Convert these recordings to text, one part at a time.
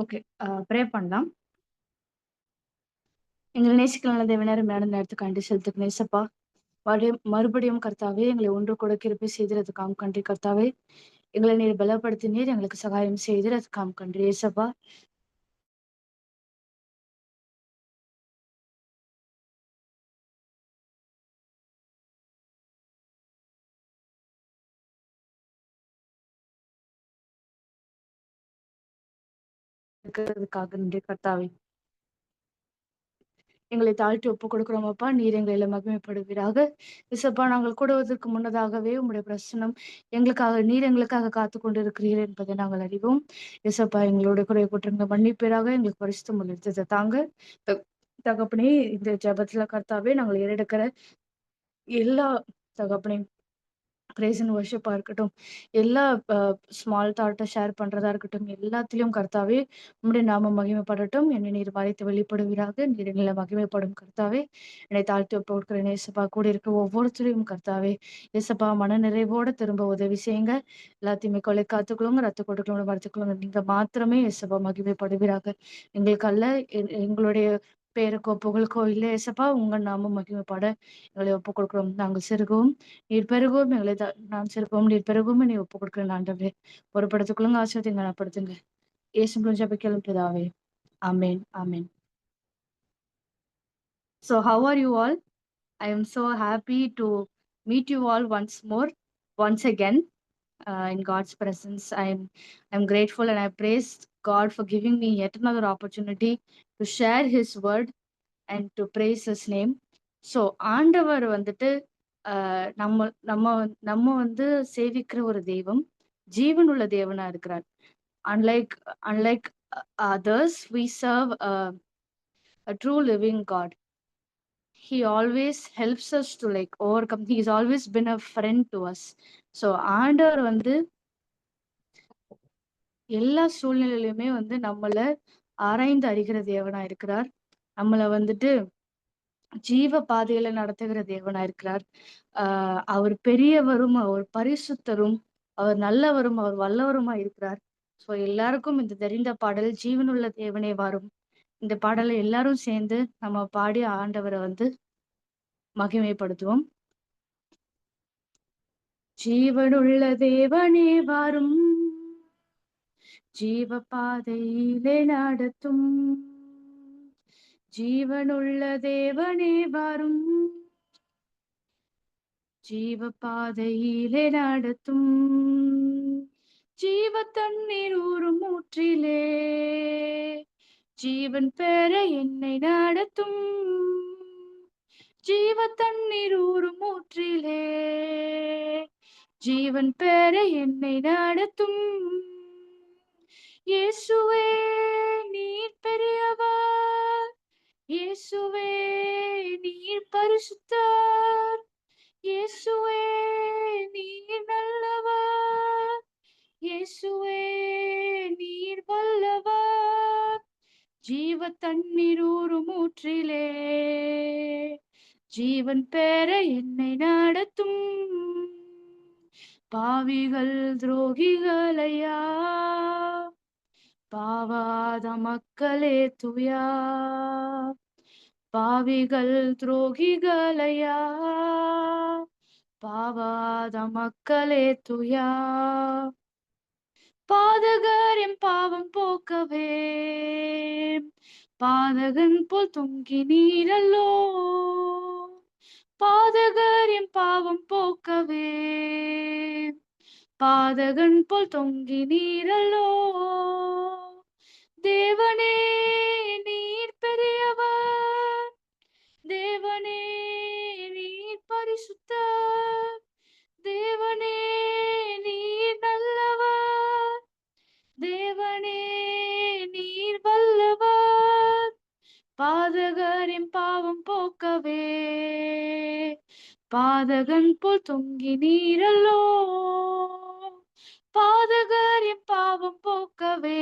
Okay. Pray பண்ணலாம். எங்களை நேசிக்கிற நல்ல தேவனே, அருமையான நேரத்துக்கு நன்றி செலுத்துக்கிறேன் ஏசப்பா. மறுபடியும் கர்த்தாவே, எங்களை ஒன்று கூட கிருபை செய்ததற்காக கன்றி கர்த்தாவே. எங்களை நீர் பலப்படுத்தினீர், எங்களுக்கு சகாயம் செய்தீர், அதுக்காக கன்றி ஏசப்பா. இருக்கிறதுக்காக நன்றி கர்த்தாவே. எங்களை தாழ்த்தி ஒப்புக் கொடுக்கிறோம் அப்பா. நீர் எங்களை மகிமைப்படுவீராக. இசப்பா, நாங்கள் கூடுவதற்கு முன்னதாகவே உம்முடைய பிரசனம் நீர் எங்களுக்காக காத்து கொண்டிருக்கிறீர் என்பதை நாங்கள் அறிவோம். இசப்பா, எங்களுடைய குறை குற்றங்களை மன்னிப்பீராக. எங்களுக்கு பரிசுத்தம் உள்ளதை தாங்க. தகப்பனே, இந்த ஜெபத்துல கர்த்தாவே, நாங்கள் ஏறெடுக்கிற எல்லா தகப்பனே பிரேஸ் அண்ட் வர்ஷிப்பா இருக்கட்டும், எல்லா ஸ்மால் தாட்டை ஷேர் பண்றதா இருக்கட்டும், எல்லாத்திலும் கர்த்தாவே உம்முடைய நாமம் மகிமைப்படட்டும். என்னை நீர் மறைத்து வெளிப்படுவீராக. நீர் எங்களை மகிமைப்படும் கர்த்தாவே. என்னை தாழ்த்தி ஒப்பு கொடுக்கிறேன் ஏசப்பா. கூட இருக்க ஒவ்வொருத்தரையும் கர்த்தாவே ஏசப்பா, மன நிறைவோட திரும்ப உதவி செய்யுங்க. எல்லாத்தையுமே கொலை காத்துக்கொள்ளுங்க, ரத்த கொடுக்கலோட மறுத்துக்கொள்ளுங்க. நீங்க மாத்திரமே ஏசப்பா மகிமைப்படுவீராக. எங்களுக்கு அல்ல, எங்களுடைய பேருக்கோ புகழுக்கோ இல்லை ஏசப்பா, உங்க நாமம் மகிமைப்பட எங்களை ஒப்புக் கொடுக்கிறோம். நாங்கள் சிறுகவும் நீர் பெருகவும் நான் சிறப்பவும் நீர் பெருகவும் நீ ஒப்புக் கொடுக்கிறேன் ஆண்டவரே. பொறுப்படுத்திக் ஆசிரியத்தை கனப்படுத்துங்க. இயேசு ஜெபிக்கிறோம் பிதாவே. ஆமென், ஆமென். So how are you all? I am so happy to meet you all once again in God's presence. I'm grateful and I praise God for giving me yet another opportunity to share His word and to praise His name. So ஆண்டவர் வந்துட்டு நம்ம நம்ம நம்ம வந்து சேவிக்கிற ஒரு தெய்வம் ஜீவனுள்ள தேவனா இருக்கிறார். Unlike unlike others, we serve a true living God. He always helps us to like overcome. He's always been a friend to us. So ஆண்டவர் வந்து எல்லா சூழ்நிலையிலுமே வந்து நம்மள ஆராய்ந்து அறிகிற தேவனா இருக்கிறார். நம்மள வந்துட்டு ஜீவ பாதையில நடத்துகிற தேவனா இருக்கிறார். அவர் பெரியவரும், அவர் பரிசுத்தரும், அவர் நல்லவரும், அவர் வல்லவருமா இருக்கிறார். சோ எல்லாருக்கும் இந்த தெரிந்த பாடல் ஜீவனுள்ள தேவனே வாரும். இந்த பாடலை எல்லாரும் சேர்ந்து நம்ம பாடி ஆண்டவரை வந்து மகிமைப்படுத்துவோம். ஜீவனுள்ள தேவனே வாரும், ஜீவ பாதையிலே நடத்தும். ஜீவனுள்ள தேவனே வாரும், ஜீவ பாதையிலே நடத்தும். ஜீவ தண்ணீர் ஊறும் ஊற்றிலே ஜீவன் பெற என்னை நடத்தும். ஜீவ தண்ணீர் ஊறும் ஊற்றிலே ஜீவன் பெற என்னை நடத்தும். இயேசுவே நீர் பெரியவர், இயேசுவே நீர் பரிசுத்தர், இயேசுவே நீர் நல்லவர், இயேசுவே நீர் வல்லவர். ஜீவ தண்ணீர் ஊறும் ஊற்றிலே ஜீவன் பெற என்னை நடத்தும். பாவிகள் துரோகிகளையா, பாவாத மக்களே துயா. பாவிகள் துரோகிகளையா, பாவாத மக்களே துயா. பாதகர் என் பாவம் போக்கவே பாதகன் போல் தொங்கி நீரல்லோ. பாதகர் என் பாவம் போக்கவே பாதகன் போல் தொங்கி நீரல்லோ. தேவனே நீர் பெரியவர், தேவனே நீர் பரிசுத்தர், தேவனே நீர் நல்லவர், தேவனே நீர் வல்லவர். பாதகரின் பாவம் போக்கவே பாதகன் போல் தொங்கி நீரல்லோ. பாதகரின் பாவம் போக்கவே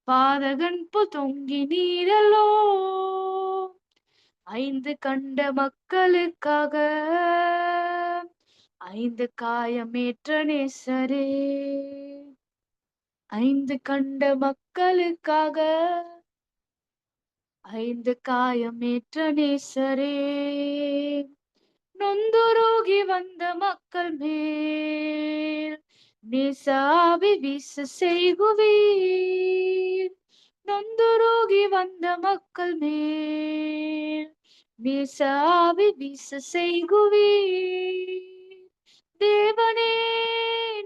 பாதகன் போல் தொங்கி நீரல்லோ. ஐந்து கண்ட மக்களுக்காக ஐந்து காயமேற்ற நேசரே, ஐந்து கண்ட மக்களுக்காக ஐந்து காயமேற்ற நேசரே, நொந்துருகி வந்த மக்கள் மேல் நேசாவி வீச செய்குவீர். நொந்துருகி வந்த மக்கள் மேல் நேசாவி வீச செய்குவீர். தேவனே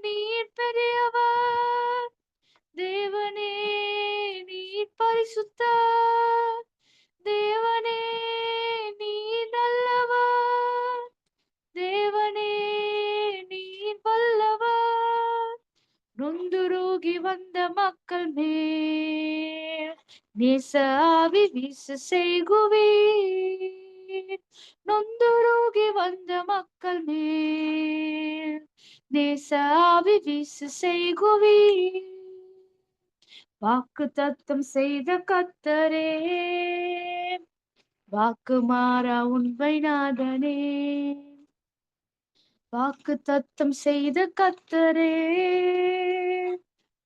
நீர் பெரியவர், தேவனே நீர் பரிசுத்தர், தேவனே நீர் நல்லவர், தேவனே நீர் வல்லவர். நொந்துருகி வந்த மக்கள் மேல் நேச ஆவி வீச செய்குவீர். நொந்துருகி வந்த மக்கள் மேல் நேச ஆவி வீச செய்குவீர். வாக்கு தத்தம் செய்த கத்தரே, வாக்கு மாறா உண்மை நாதனே, வாக்கு தத்தம் செய்த கத்தரே,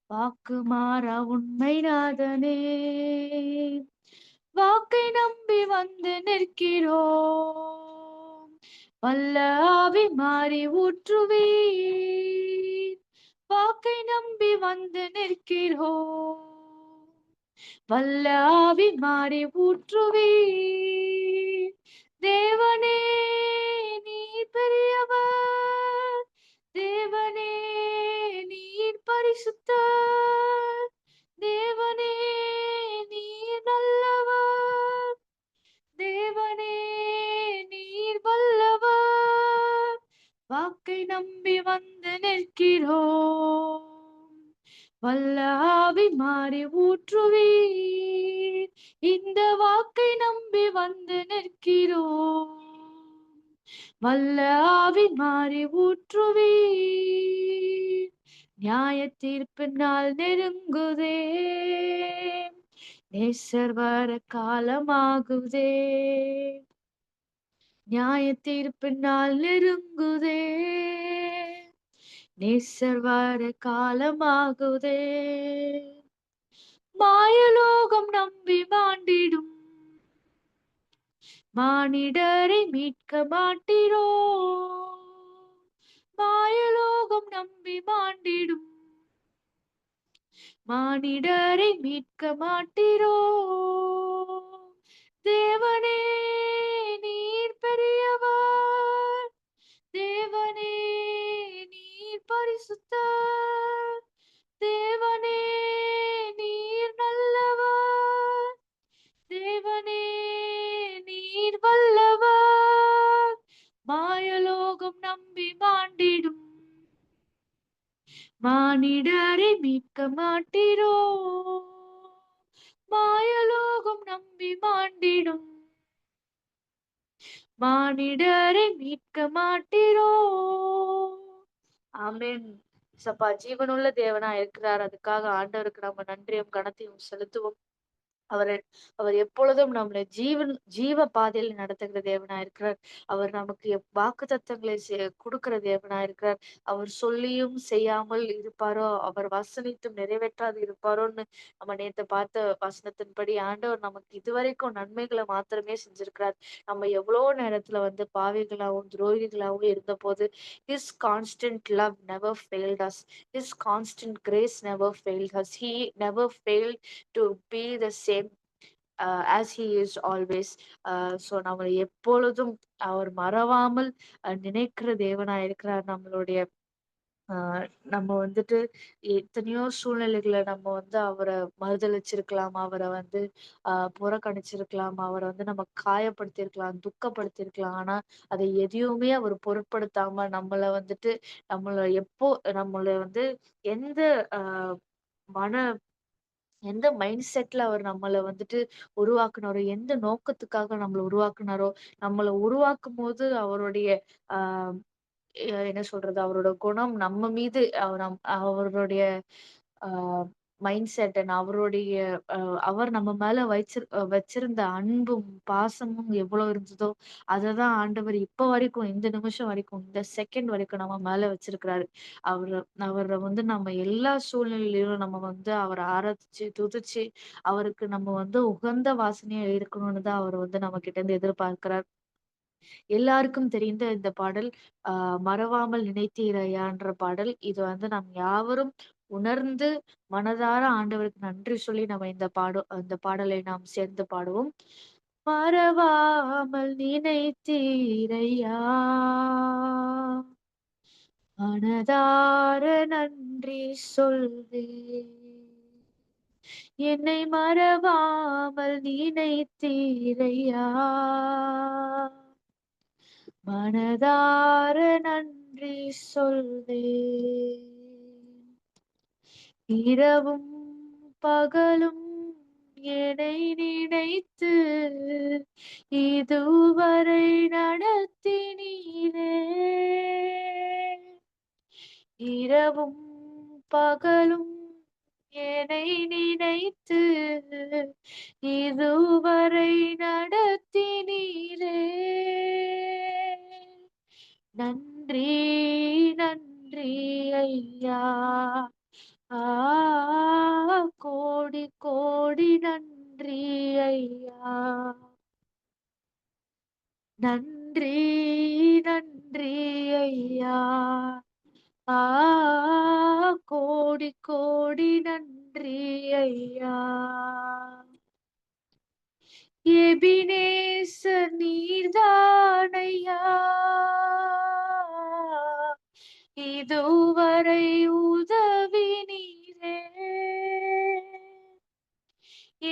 வாக்கு மாறா உண்மை நாதனே, வாக்கை நம்பி வந்து நிற்கிறோம், வல்ல ஆவி மாறி ஊற்றுவீர். வாக்கை நம்பி வந்து நிற்கிறோம், வல்ல ஆவி மாறி ஊற்றுவீர். தேவனே நீர் பெரியவர், தேவனே நீர் பரிசுத்தர், தேவனே நீர் நல்லவர், தேவனே நீர் வல்லவர். வாக்கை நம்பி வந்து நிற்கிறோம், வல்ல ஆவி மாறி ஊற்றுவீர். இந்த வாக்கை நம்பி வந்து நிற்கிறோம், வல்ல ஆவி மாறி ஊற்றுவீர். நியாய தீர்ப்பு நாள் நெருங்குதே, நேசர் வர காலமாகுதே. நியாய தீர்ப்பு நாள் நெருங்குதே, நேசர் வர காலமாகுதே. மாயலோகம் நம்பி மாண்டிடும் மானிடரை மீட்க மாட்டீரோ. மாயலோகம் நம்பி மாண்டிடும் மானிடரை மீட்க மாட்டீரோ. தேவனே நீர் பெரியவர், தேவனே நீர் பரிசுத்தர், தேவனே நீர் நல்லவர், தேவனே நீர் வல்லவர். மாயலோகம் நம்பி மாண்டிடும் மானிடரை மீட்க மாட்டீரோ. மாயலோகம் நம்பி மாண்டிடும் மானிடரை மீட்க மாட்டீரோ. ஆமென். சப்பா ஜீவனுள்ள தேவனா இருக்கிறார். அதுக்காக ஆண்டவருக்கு நம்ம நன்றியும் கனத்தையும் செலுத்துவோம். அவர் அவர் எப்பொழுதும் நம்மளை ஜீவ பாதையில் நடத்துகிற தேவனா இருக்கிறார். அவர் நமக்கு வாக்குத்தத்தங்களை கொடுக்கிற தேவனா இருக்கிறார். அவர் சொல்லியும் செய்யாமல் இருப்பாரோ, அவர் வசனித்தும் நிறைவேற்றாது இருப்பாரோன்னு நம்ம நேத்து பார்த்த வசனத்தின்படி ஆண்டவர் நமக்கு இதுவரைக்கும் நன்மைகளை மாத்திரமே செஞ்சிருக்கிறார். நம்ம எவ்வளோ நேரத்துல வந்து பாவிகளாகவும் துரோகிகளாகவும் இருந்த போது his constant love never failed us. His constant grace never failed us. He never failed to be the same as he is always. So நம்மளை எப்பொழுதும் அவர் மறவாமல் நினைக்கிற தேவனா இருக்கிறார். நம்மளுடைய ஆஹ் நம்ம வந்துட்டு எத்தனையோ சூழ்நிலைகளை நம்ம வந்து அவரை மறுதலிச்சிருக்கலாம், அவரை வந்து புறக்கணிச்சிருக்கலாம், அவரை வந்து நம்ம காயப்படுத்தியிருக்கலாம், துக்கப்படுத்தியிருக்கலாம். ஆனா அதை எதையுமே அவர் பொருட்படுத்தாம நம்மளை வந்துட்டு நம்மளை வந்து எந்த ஆஹ் மன எந்த மைண்ட் செட்ல அவர் நம்மள வந்துட்டு உருவாக்குனாரோ, எந்த நோக்கத்துக்காக நம்மள உருவாக்குனாரோ, நம்மள உருவாக்கும் போது அவருடைய ஆஹ் என்ன சொல்றது, அவரோட குணம் நம்ம மீது அவருடைய ஆஹ் மைண்ட் செட் அண்ட் அவருடைய அ அவர் நம்ம மேல வச்சிருந்த அன்பும், பாசமும் எவ்வளோ இருந்ததோ, அததான் ஆண்டவர் இப்ப வரைக்கும், இந்த நிமிஷம் வரைக்கும், இந்த செகண்ட் வரைக்கும் நம்ம மேல வச்சிருக்கிறாரு. அவர அவர வந்து நம்ம எல்லா சூழ்நிலையிலும் நம்ம வந்து அவர ஆராதிச்சு, துதிச்சு, அவருக்கு நம்ம வந்து உகந்த வாசனையா இருக்கணும்னு தான் அவர் வந்து நம்மகிட்ட இருந்து எதிர்பார்க்கிறார். எல்லாருக்கும் தெரிந்த இந்த பாடல் அ மறவாமல் நினைத்தீரையான்ற பாடல். இது வந்து நாம் யாவரும் உணர்ந்து மனதார ஆண்டவருக்கு நன்றி சொல்லி நம்ம இந்த பாடலை நாம் சேர்ந்து பாடுவோம். மறவாமல் நினைத்தீரையா மனதார நன்றி சொல்வேன். என்னை மறவாமல் நினைத்தீரையா மனதார நன்றி சொல்வேன். இரவும் பகலும் என்னை நினைத்து இதுவரை நடத்தினீரே. இரவும் பகலும் என்னை நினைத்து இதுவரை நடத்தினீரே. நன்றி நன்றி ஐயா. ஆ கோடி கோடி நன்றி ஐயா. நன்றி நன்றி ஐயா. ஆ கோடி கோடி நன்றி ஐயா. எபினேசர் நீர்தானையா இதுவரை உதவி நீரே.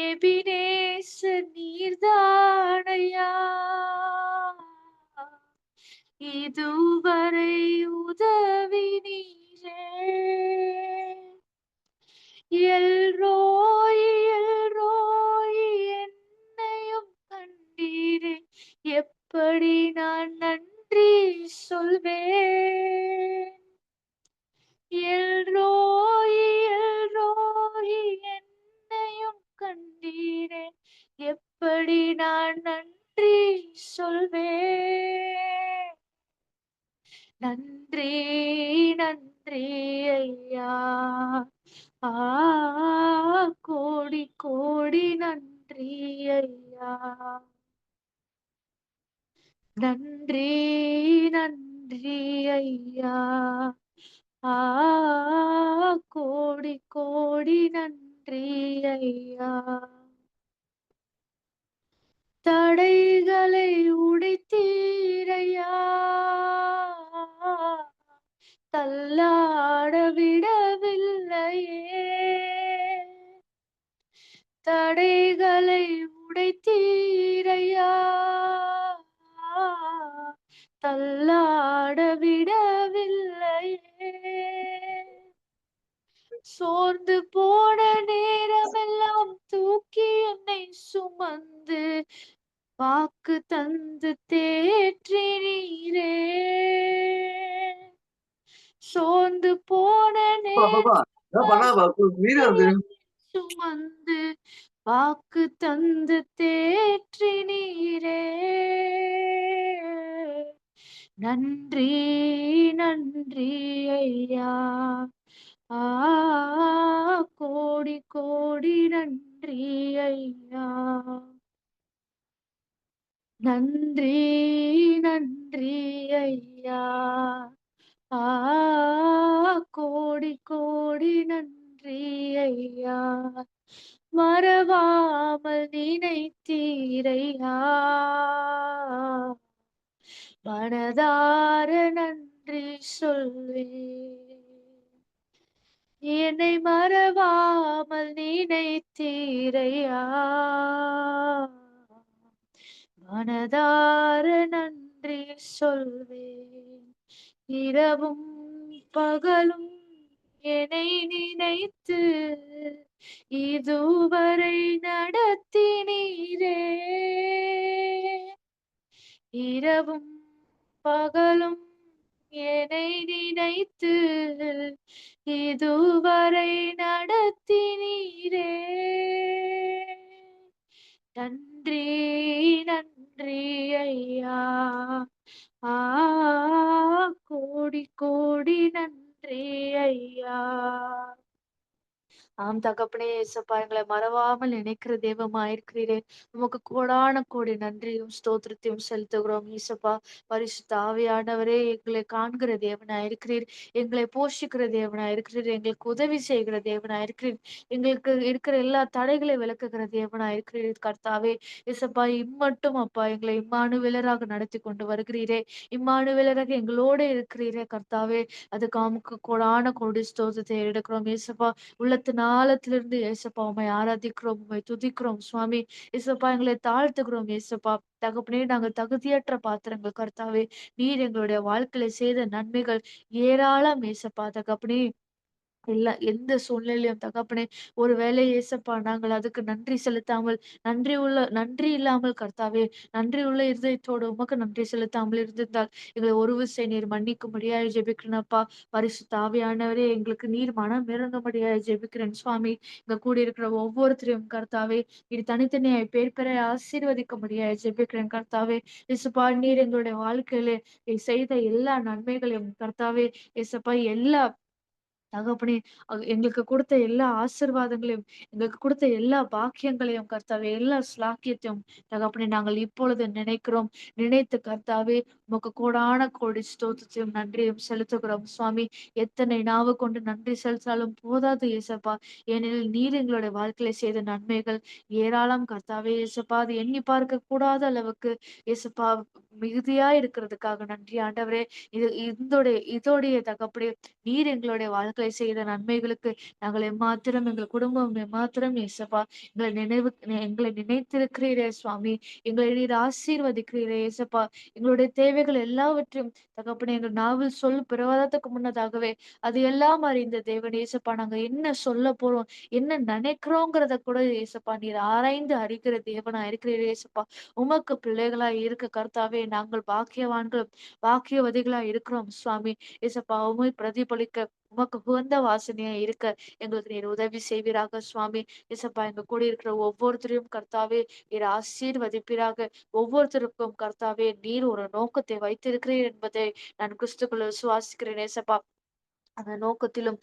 எபினேசர் நீர்தானையா இதுவரை உதவி நீரே. எல்ரோய் எல்ரோய் என்னையும் கண்டீரே. எப்படி நான் நன்றி சொல்வேன். எல்ரோய் எல்ரோய் என்னையும் கண்டீரே. எப்படி நான் நன்றி சொல்வேன். நன்றி நன்றி ஐயா. ஆ கோடி கோடி நன்றி ஐயா. நன்றி நன்றி ஐயா. ஆ கோடி கோடி நன்றி ஐயா. தடைகளை உடைத்தீரையா தள்ளாட விடவில்லையே. தடைகளை உடைத்தீரையா தள்ளாட விடவில்லையே. சோர்ந்து போன நேரமெல்லாம் தூக்கி என்னை சுமந்து வாக்கு தந்து தேற்றினீரே. சோர்ந்து போன பாப்பா பண்ணா மீறி சுமந்து வாக்கு தந்து தேற்றினீரே. நன்றி நன்றி ஐயா. ஆ கோடி கோடி நன்றி ஐயா. நன்றி நன்றி ஐயா. ஆ கோடி கோடி நன்றி ஐயா. மறவாமல் நினைத்தீரையா மனதார நன்றி சொல்வேன். என்னை மறவாமல் நினைத்தீரையா மனதார நன்றி சொல்வேன். இரவும் பகலும் என்னை நினைத்து இதுவரை நடத்தினீரே. இரவும் பகலும் என்னை நினைத்து இதுவரை நடத்தினீரே. நன்றி, நன்றி ஐயா! ஆ கோடி கோடி நன்றி ஐயா! ஆம் தகப்பனே, இயேசப்பா எங்களை மறவாமல் நினைக்கிற தெய்வமாயிருக்கிறீரே! உமக்கு கோடான கோடி நன்றியும், ஸ்தோத்திரத்தையும் செலுத்துகிறோம் இயேசப்பா. பரிசுத்த ஆவியானவரே, எங்களை காண்கிற தேவனாயிருக்கிறீர். எங்களை போஷிக்கிற தேவனாயிருக்கிறீர். எங்களுக்கு உதவி செய்கிற தேவனாயிருக்கிறீர். எங்களுக்கு இருக்கிற எல்லா தடைகளை விலக்குகிற தேவனாயிருக்கிறீர் கர்த்தாவே. இயேசப்பா, இம்மட்டும் அப்பா எங்களை இம்மானுவேலராக நடத்திக் கொண்டு வருகிறீரே! இம்மானுவேலராக எங்களோடு இருக்கிறீரே கர்த்தாவே! அதுக்கு உமக்கு கோடான கோடி ஸ்தோத்திரத்தை எடுக்கிறோம் இயேசப்பா. உள்ளத்தின் ஆழத்திலிருந்து ஏசப்பா உம்மை ஆராதிக்கிறோம், உம்மை துதிக்கிறோம் சுவாமி. ஏசப்பா எங்களை தாழ்த்துகிறோம் ஏசப்பா. தகப்பனே நாங்க தகுதியற்ற பாத்திரங்கள் கர்த்தாவே. நீர் எங்களுடைய வாழ்க்கையில செய்த நன்மைகள் ஏராளம் ஏசப்பா தகப்பனே. எந்த சூழ்நிலையும் தகப்பனே, ஒரு வேளை இயேசப்பா நாங்கள் அதுக்கு நன்றி செலுத்தாமல், நன்றி இல்லாமல் கர்த்தாவே, நன்றியுள்ள இருதயத்தோடு உமக்கு நன்றி செலுத்தாமல் இருந்திருந்தால், எங்களை ஒரு விசை நீர் மன்னிக்கும்படியாய் ஜெபிக்கிறேனப்பா. பரிசுத்த ஆவியானவரே, எங்களுக்கு நீர் மனம் இறங்கும்படியாய் ஜெபிக்கிறேன் சுவாமி. இங்க கூடியிருக்கிற ஒவ்வொருத்தரையும் கர்த்தாவே, நீர் தனித்தனியாய் பேர் பேராய் ஆசீர்வதிக்கும்படியாய் ஜெபிக்கிறேன் கர்த்தாவே. இயேசுப்பா, நீர் எங்களுடைய வாழ்க்கையிலே செய்த எல்லா நன்மைகளையும் கர்த்தாவே, இயேசப்பா எல்லா தகப்பனே, எங்களுக்கு குடுத்த எல்லா ஆசீர்வாதங்களையும், எங்களுக்கு குடுத்த எல்லா பாக்கியங்களையும் கர்த்தாவே, எல்லா ஸ்லாக்கியத்தையும் தகப்பனே நாங்கள் இப்பொழுது நினைக்கிறோம். நினைத்து கர்த்தாவே, உமக்கு கோடான கோடி ஸ்தோத்திரத்தையும், நன்றியும் செலுத்துகிறோம் சுவாமி. எத்தனை நாவு கொண்டு நன்றி செலுத்தினாலும் போதாது இயேசப்பா. ஏனெனில் நீர் எங்களுடைய வாழ்க்கையில செய்த நன்மைகள் ஏராளம் கர்த்தாவே இயேசப்பா. அது எண்ணி பார்க்க கூடாத அளவுக்கு இயேசப்பா மிகுதியா இருக்கிறதுக்காக நன்றி ஆண்டவரே. இதோடைய தகப்பனே நீர் எங்களுடைய வாழ்க்கையில செய்த நன்மைகளுக்கு நாங்கள் எம்மாத்திரம் எங்கள் குடும்பம் எம்மாத்திரம் இயேசப்பா எங்களை நினைத்திருக்கிறீரே சுவாமி. எங்களை நீர் ஆசீர்வதிக்கிறீரே இயேசப்பா. எங்களுடைய தேவைகள் எல்லாவற்றையும் தகப்பனே எங்கள் நாவில் பிறவாததுக்கு முன்னதாகவே அது எல்லாம் அறிந்த தேவன் இயேசப்பா. நாங்க என்ன சொல்ல போறோம், என்ன நினைக்கிறோங்கிறத கூட இயேசப்பா நீர் ஆராய்ந்து அறிகிற தேவனா இருக்கிறீரே இயேசப்பா. உமக்கு பிள்ளைகளா இருக்க கர்த்தாவே நாங்கள் பாக்கியவான்கள், பாக்கியவதிகளா இருக்கிறோம் சுவாமி. ஏசப்பா உம்மை பிரதிபலிக்க உமக்கு உகந்த வாசனையா இருக்க எங்களுக்கு நீர் உதவி செய்வீராக சுவாமி. ஏசப்பா எங்க கூட இருக்கிற ஒவ்வொருத்தரையும் கர்த்தாவே நீர் ஆசீர்வதிப்பீராக. ஒவ்வொருத்தருக்கும் கர்த்தாவே நீர் ஒரு நோக்கத்தை வைத்திருக்கிறீர் என்பதை நான் கிறிஸ்துக்குள்ள விசுவாசிக்கிறேன் ஏசப்பா. அந்த நோக்கத்திலும்,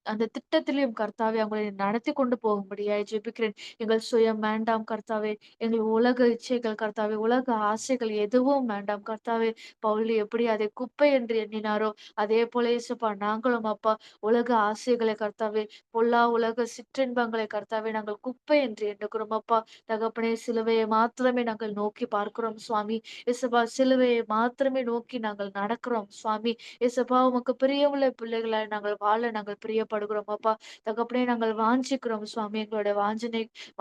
அந்த திட்டத்திலும் கர்த்தாவே அவங்களை நடத்தி கொண்டு போகும்படியாய் ஜெபிக்கிறேன். எங்கள் சுயம் வேண்டாம் கர்த்தாவே. எங்கள் உலக இச்சைகள் கர்த்தாவே, உலக ஆசைகள் எதுவும் வேண்டாம் கர்த்தாவே. பவுல் எப்படி அதை குப்பை என்று எண்ணினாரோ, அதே போல இயேசுப்பா நாங்களும் அப்பா உலக ஆசைகளை கர்த்தாவே, உலக சிற்றின்பங்களை கர்த்தாவே நாங்கள் குப்பை என்று எண்ணுகிறோம் அப்பா. தகப்பனே சிலுவையை மாத்திரமே நாங்கள் நோக்கி பார்க்கிறோம் சுவாமி. இயேசுப்பா சிலுவையை மாத்திரமே நோக்கி நாங்கள் நடக்கிறோம் சுவாமி. இயேசப்பா உமக்கு பிரியமுள்ள பிள்ளைகளாய் நாங்கள் பிரியப்படுகிறோம் அப்பா. தகப்பனே நாங்கள் வாஞ்சிக்கிறோம் சுவாமி. எங்களுடைய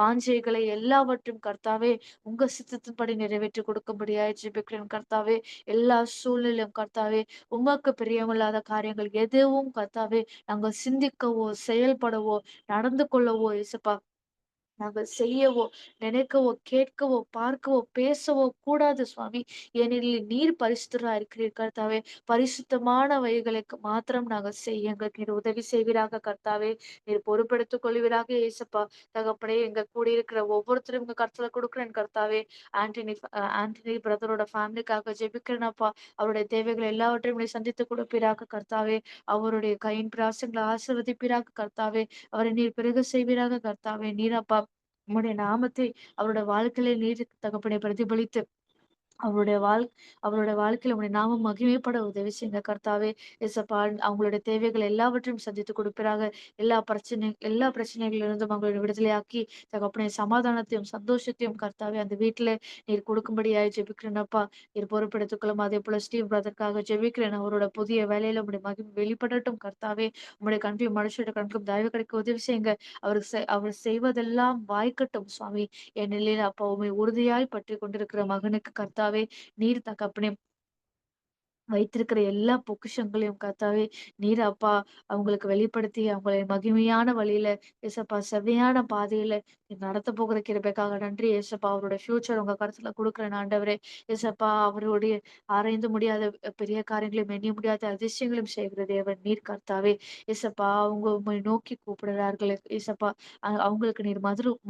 வாஞ்சைகளை எல்லாவற்றையும் கர்த்தாவே உங்க சித்தத்தின்படி நிறைவேற்றி கொடுக்கும்படியாய் ஜெபிக்கிறேன் கர்த்தாவே. எல்லா சூழ்நிலையும் கர்த்தாவே உமக்கு பிரியமில்லாத காரியங்கள் எதுவும் கர்த்தாவே நாங்கள் சிந்திக்கவோ, செயல்படவோ, நடந்து கொள்ளவோ இயேசப்பா நாங்கள் செய்யவோ, நினைக்கவோ, கேட்கவோ, பார்க்கவோ, பேசவோ கூடாது சுவாமி. ஏனெனில் நீர் பரிசுத்தரா இருக்கிறீர் கர்த்தாவே. பரிசுத்தமான வழிகளுக்கு மாத்திரம் நாங்கள் செய்ய எங்களுக்கு நீர் உதவி செய்வீராக கர்த்தாவே. நீர் பொறுப்பெடுத்துக் கொள்வீராக இயேசப்பா. தகப்பனே எங்க கூடியிருக்கிற ஒவ்வொருத்தரும் உங்க கருத்துல கொடுக்கிறேன் கர்த்தாவே. ஆண்டனி பிரதரோட ஃபேமிலிக்காக ஜெபிக்கிறேனப்பா. அவருடைய தேவைகள் எல்லாவற்றையும் நீர் சந்தித்து கொடுப்பீராக கர்த்தாவே. அவருடைய கையின் பிரயாசங்களை ஆசீர்வதிப்பீராக கர்த்தாவே. அவரை நீர் பெருக செய்வீராக கர்த்தாவே. நீர் அப்பா உம்முடைய நாமத்தை அவருடைய வாழ்க்கையிலே நீர் தகப்பனை பிரதிபலித்து அவருடைய வாழ் அவருடைய வாழ்க்கையில உம்முடைய நாமம் மகிமைப்பட உதவி செய்யுங்க கர்த்தாவே. இயேசப்பா அவங்களுடைய தேவைகள் எல்லாவற்றையும் சந்தித்து கொடுப்பீராக. எல்லா பிரச்சனைகளிலிருந்தும் அவங்களை விடுதலையாக்கி தகப்பனே சமாதானத்தையும், சந்தோஷத்தையும் கர்த்தாவே அந்த வீட்டிலே நீர் கொடுக்கும்படியாய் ஜெபிக்கிறேனப்பா. நீர் பொறுப்பெடுத்துக்கொள்ளும். அதேபோல ஸ்டீவ் பிரதருக்காக ஜெபிக்கிறேன். அவரோட புதிய வேலையில உம்முடைய மகிமை வெளிப்படட்டும் கர்த்தாவே. உம்முடைய கண்களும் மனுஷருடைய கண்களும் தயவு கிடைக்க உதவி செய்யுங்க. அவர் செய்வதெல்லாம் வாய்க்கட்டும் சுவாமி. ஏனெனில் அப்பா உம்மை உறுதியாய் பற்றிக் கொண்டிருக்கிற மகனுக்கு கர்த்தாவே நீர் தகப்பனே வைத்திருக்கிற எல்லா பொக்கிஷங்களையும் கர்த்தாவே, நீர் அப்பா அவங்களுக்கு வெளிப்படுத்தி, அவங்களை மகிமையான வழியில ஏசப்பா செவ்வையான பாதையில நீர் நடத்தப் போகிற கிருபைக்காக நன்றி ஏசப்பா. அவருடைய ஃபியூச்சர் உங்க கரத்துல குடுக்குறேன் ஆண்டவரே. ஏசப்பா அவருடைய ஆராய்ந்து முடியாத பெரிய காரியங்களையும், எண்ணி முடியாத அதிசயங்களையும் செய்கிற தேவன் நீர் கர்த்தாவே. ஏசப்பா அவங்க உம்மை நோக்கி கூப்பிடுகிறார்கள். ஏசப்பா அவங்களுக்கு நீர்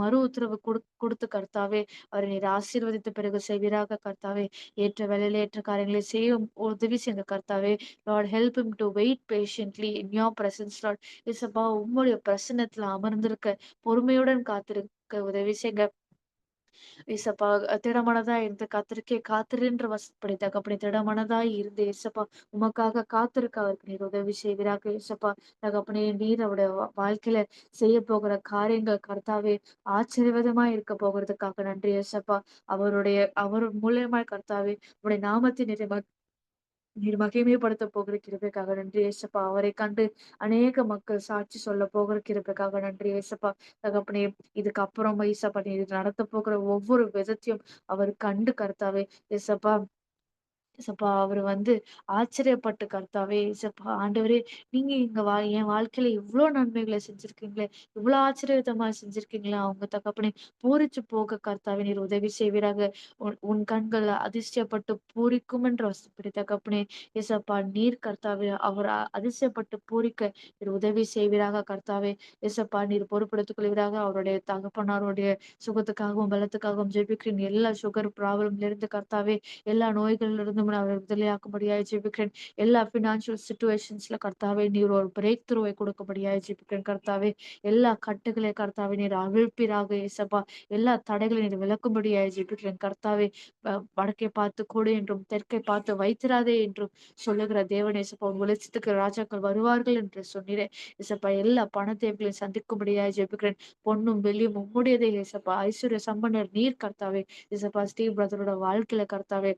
மறு உத்தரவு குடுத்து கர்த்தாவே, அவரை நீர் ஆசீர்வதித்த பிறகு செய்வீராக கர்த்தாவே. ஏற்ற வேளையில ஏற்ற காரியங்களை செய்யும் உதவி செய்யுங்க கர்த்தாவே. Lord help him to wait patiently in your presence Lord. இயேசப்பா உம்முடைய பிரசன்னத்துல அமர்ந்திருக்க பொறுமையுடன் காத்திருக்க உதவி செய்யுங்க. ஏசப்பா திடமனதா இருந்து கர்த்தருக்கே காத்திருன்ற வசனப்படி தகப்பனே திடமனதாய் இருந்து ஏசப்பா உமக்காக காத்திருக்க அவருக்கு நீர் உதவி செய்வீராக ஏசப்பா. தகப்பனே நீர் அவருடைய வாழ்க்கையில செய்ய போகிற காரியங்கள் கர்த்தாவே ஆசீர்வாதமா இருக்க போகிறதுக்காக நன்றி ஏசப்பா. அவர் மூலியமாய் கர்த்தாவே உடைய நாமத்தின் நீர் மகிமைப்படுத்த போகிற கிருபைக்காக நன்றி ஏசப்பா. அவரை கண்டு அநேக மக்கள் சாட்சி சொல்ல போகிற கிருபைக்காக நன்றி ஏசப்பா. தகப்பனே இதுக்கப்புறம் ஏசப்பா நீர் நடத்த போகிற ஒவ்வொரு விதத்தையும் அவர் கண்டு கர்த்தாவே ஏசப்பா. ஏசப்பா அவரு ஆச்சரியப்பட்டு கர்த்தாவே ஏசப்பா ஆண்டவரே நீங்க என் வாழ்க்கையில இவ்ளோ நன்மைகளை செஞ்சிருக்கீங்களே, இவ்ளோ ஆச்சரியத்தமா செஞ்சிருக்கீங்களே, அவங்க தகப்பனே பூரிச்சு போக கர்த்தாவே நீர் உதவி செய்வீராக. உன் கண்கள் அதிசயப்பட்டு பூரிக்கும் என்ற வசப்படி தகப்பனே ஏசப்பா நீர் கர்த்தாவே அவர் அதிசயப்பட்டு பூரிக்க நீர் உதவி செய்வீராக கர்த்தாவே. ஏசப்பா நீர் பொறுப்படுத்திக் கொள்வீராக. அவருடைய தகப்பனாருடைய சுகத்துக்காகவும் பலத்துக்காகவும் ஜெபிக்கிறேன். எல்லா சுகர் ப்ராப்ளம்ல இருந்து கர்த்தாவே எல்லா நோய்கள்ல இருந்தும் நான் அவரை விடுதலையாக்கும்படியாய் ஜெபிக்கிறேன். எல்லா ஃபினான்ஷியல் சிச்சுவேஷன்ஸ்ல கர்த்தாவே நீர் ஒரு பிரேக் த்ரூவை கொடுக்கும்படியாய் ஜெபிக்கிறேன் கர்த்தாவே. எல்லா கட்டுகளை கர்த்தாவே நீர் அவிழ்ப்பீராக இயேசப்பா. எல்லா தடைகளை நீர் விலக்கும்படியாய் ஜெபிக்கிறேன் கர்த்தாவே. வடக்கை பார்த்து கொடு என்றும் தெற்கை பார்த்து வைத்திராதே என்றும் சொல்லுகிற தேவன் இயேசப்பா. உங்க வெளிச்சத்துக்கு ராஜாக்கள் வருவார்கள் என்று சொன்னீரே இயேசப்பா. எல்லா பண தேவைகளையும் சந்திக்கும்படியாய் ஜெபிக்கிறேன். பொன்னும் வெள்ளியும் உம்முடையதே இயேசப்பா. ஐஸ்வர்ய சம்பன்னர் நீர் கர்த்தாவே. இயேசப்பா ஸ்டீவ் பிரதரோட வாழ்க்கையில கர்த்தாவே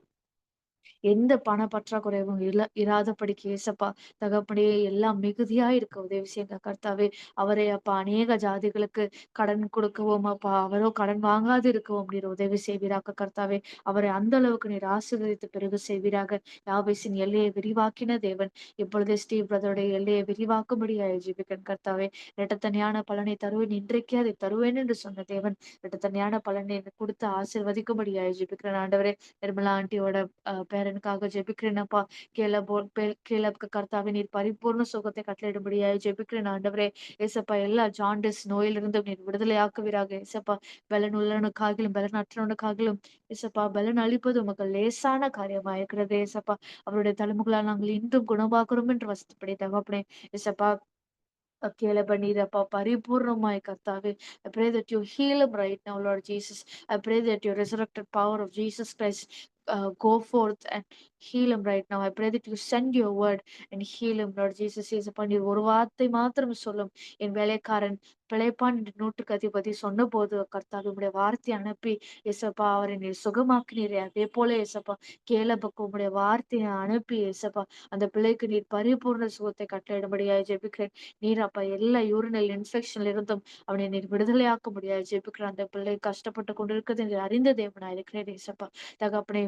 எந்த பண பற்றாக்குறையும் இராதபடிக்கு ஏசப்பா தகப்பனே எல்லாம் மிகுதியா இருக்க உதவி செய்யுங்க கர்த்தாவே. அவரை அப்பா அநேக ஜாதிகளுக்கு கடன் கொடுக்கவும் அப்பா அவரோ கடன் வாங்காது இருக்கவும் நீர் உதவி செய்வீராக கர்த்தாவே. அவரை அந்த அளவுக்கு நீர் ஆசீர்வதித்த பிறகு செய்வீராக. யாபேசின் எல்லையை விரிவாக்கின தேவன் இப்பொழுதே ஸ்டீவ் பிரதருடைய எல்லையை விரிவாக்கும்படியாய் ஜெபிக்கிறேன் கர்த்தாவே. இரட்டத்தனையான பலனை தருவேன் இன்றைக்கே அதை தருவேன் என்று சொன்ன தேவன் இரட்டத்தனையான பலனை எனக்கு கொடுத்து ஆசீர்வதிக்கும்படியாய் ஜெபிக்கிறேன் ஆண்டவரே. நிர்மலா ஆண்டியோட பேரனுக்காக ஜெபிக்கிறேன் அப்பா. கேலப்க்கு கர்த்தாவே நீர் பரிபூர்ண சுகத்தை கட்டளையிடும்படியாய் ஜெபிக்கிறேன் ஆண்டவரே. ஏசப்பா எல்லா ஜாண்டிஸ் நோயிலிருந்தும் நீர் விடுதலையாக்குவீராக ஏசப்பா. பலன் உள்ளவனுக்காகிலும் பலன் அற்றவனுக்காகிலும் ஏசப்பா பலன் அளிப்பது உமக்கு லேசான காரியமா இருக்கிறது ஏசப்பா. அவருடைய தலைமுகளால் நாங்கள் இன்றும் குணமாக்குறோம் என்று வசதிப்படி தகப்பனே ஏசப்பா. Akela Banirapa Paripurna Kartave. I pray that you heal him right now, Lord Jesus. I pray that your resurrected power of Jesus Christ go forth and heal him right now. I pray that you send your word and heal him, Lord Jesus. Is upon your ஒரு வார்த்தை மாத்திரம் சொல்லும் என் வேலைக்காரன் பிழைப்பான் என்று நூற்றுக்கு அதிபதி சொன்னபோது கர்த்தாவே உம்முடைய வார்த்தை அனுப்பி ஏசப்பா அவரை நீர் சுகமாக்கினீரே அதே போல ஏசப்பா கேலபக்கு உம்முடைய வார்த்தையை அனுப்பி ஏசப்பா அந்த பிள்ளைக்கு நீர் பரிபூர்ண சுகத்தை கட்டளையிடும்படியாய் ஜெபிக்கிறேன். நீர் அப்பா எல்லா யூரினல் இன்ஃபெக்ஷன்ல இருந்தும் அவனை நீர் விடுதலையாக்க முடியாது ஜெபிக்கிற அந்த பிள்ளை கஷ்டப்பட்டு கொண்டிருக்கிறது நீர் அறிந்த தேவனா இருக்கிறேன் இயேசப்பா. தகப்பனே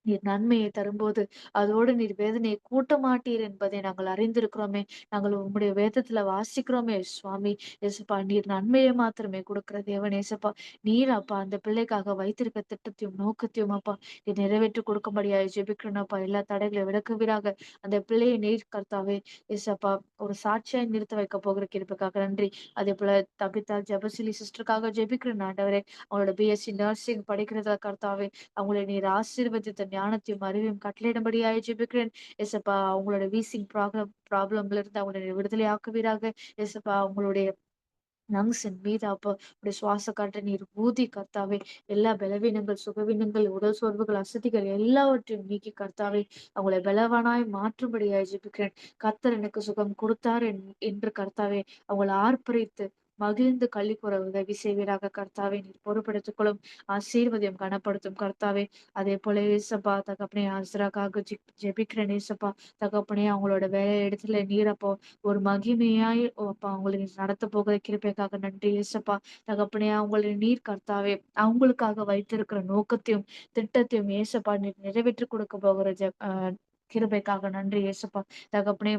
நீர் நன்மையை தரும்போது அதோடு நீர் வேதனையை கூட்ட மாட்டீர் என்பதை நாங்கள் அறிந்திருக்கிறோமே. நாங்கள் உம்முடைய வேதத்துல வாசிக்கிறோமே சுவாமி. ஏசப்பா நீர் நன்மையை மாத்திரமே கொடுக்கிற தேவன் ஏசப்பா. நீர் அப்பா அந்த பிள்ளைக்காக வைத்திருக்க திட்டத்தையும் நோக்கத்தையும் அப்பா நீர் நிறைவேற்றி கொடுக்கும்படியாய் ஜெபிக்கிறேன் அப்பா. எல்லா தடைகளை விளக்குவீராக. அந்த பிள்ளையை நீர் கர்த்தாவே ஏசப்பா ஒரு சாட்சியாய் நிறுத்த வைக்க போகிற கிருபைக்காக நன்றி. அதே போல தபிதா ஜெபசிலி சிஸ்டருக்காக ஜெபிக்கிறேன் ஆண்டவரே. அவங்களோட பிஎஸ்சி நர்சிங் படிக்கிறதா கர்த்தாவே அவங்களை நீர் ஆசீர்வதித்த ஞானத்தையும் அறிவையும் கட்டளையிடும்படியாய் ஜெபிக்கிறேன். ஏசப்பா அவங்களோட வீசிங் ப்ராப்ளம்ல இருந்து அவங்களை நீர் விடுதலை ஆக்குவீராக. ஏசப்பா அவங்களுடைய லங்ஸின் மீது அப்ப உடைய சுவாச காற்றை நீர் ஊதி கர்த்தாவே எல்லா பலவீனங்கள் சுகவீனங்கள் உடல் சோர்வுகள் அசதிகள் எல்லாவற்றையும் நீக்கி கர்த்தாவே அவங்களை பலவானாய் மாற்றும்படியாய் ஜெபிக்கிறேன். கர்த்தர் எனக்கு சுகம் கொடுத்தார் என்று கர்த்தாவே அவங்களை ஆர்ப்பரித்து மகிழ்ந்து களி கூற உதவி செய்வீராக கர்த்தாவே. நீர் பொறுப்படுத்திக் கொள்ளும் ஆசீர்வதியும் கனப்படுத்தும் கர்த்தாவே. அதே போல ஏசப்பா தகப்பனே ஆசிராக்காக ஜெபிக்கிறேன் ஏசப்பா. தகப்பனே அவங்களோட வேலை இடத்துல நீர் அப்போ ஒரு மகிமையாய் அப்பா அவங்களை நீர் நடத்த போகிற கிருபைக்காக நன்றி ஏசப்பா. தகப்பனே அவங்களை நீர் கர்த்தாவே அவங்களுக்காக வைத்திருக்கிற நோக்கத்தையும் திட்டத்தையும் ஏசப்பா நீர் நிறைவேற்றி கொடுக்க போகிற கிருபைக்காக நன்றி இயேசப்பா. தகப்பனே,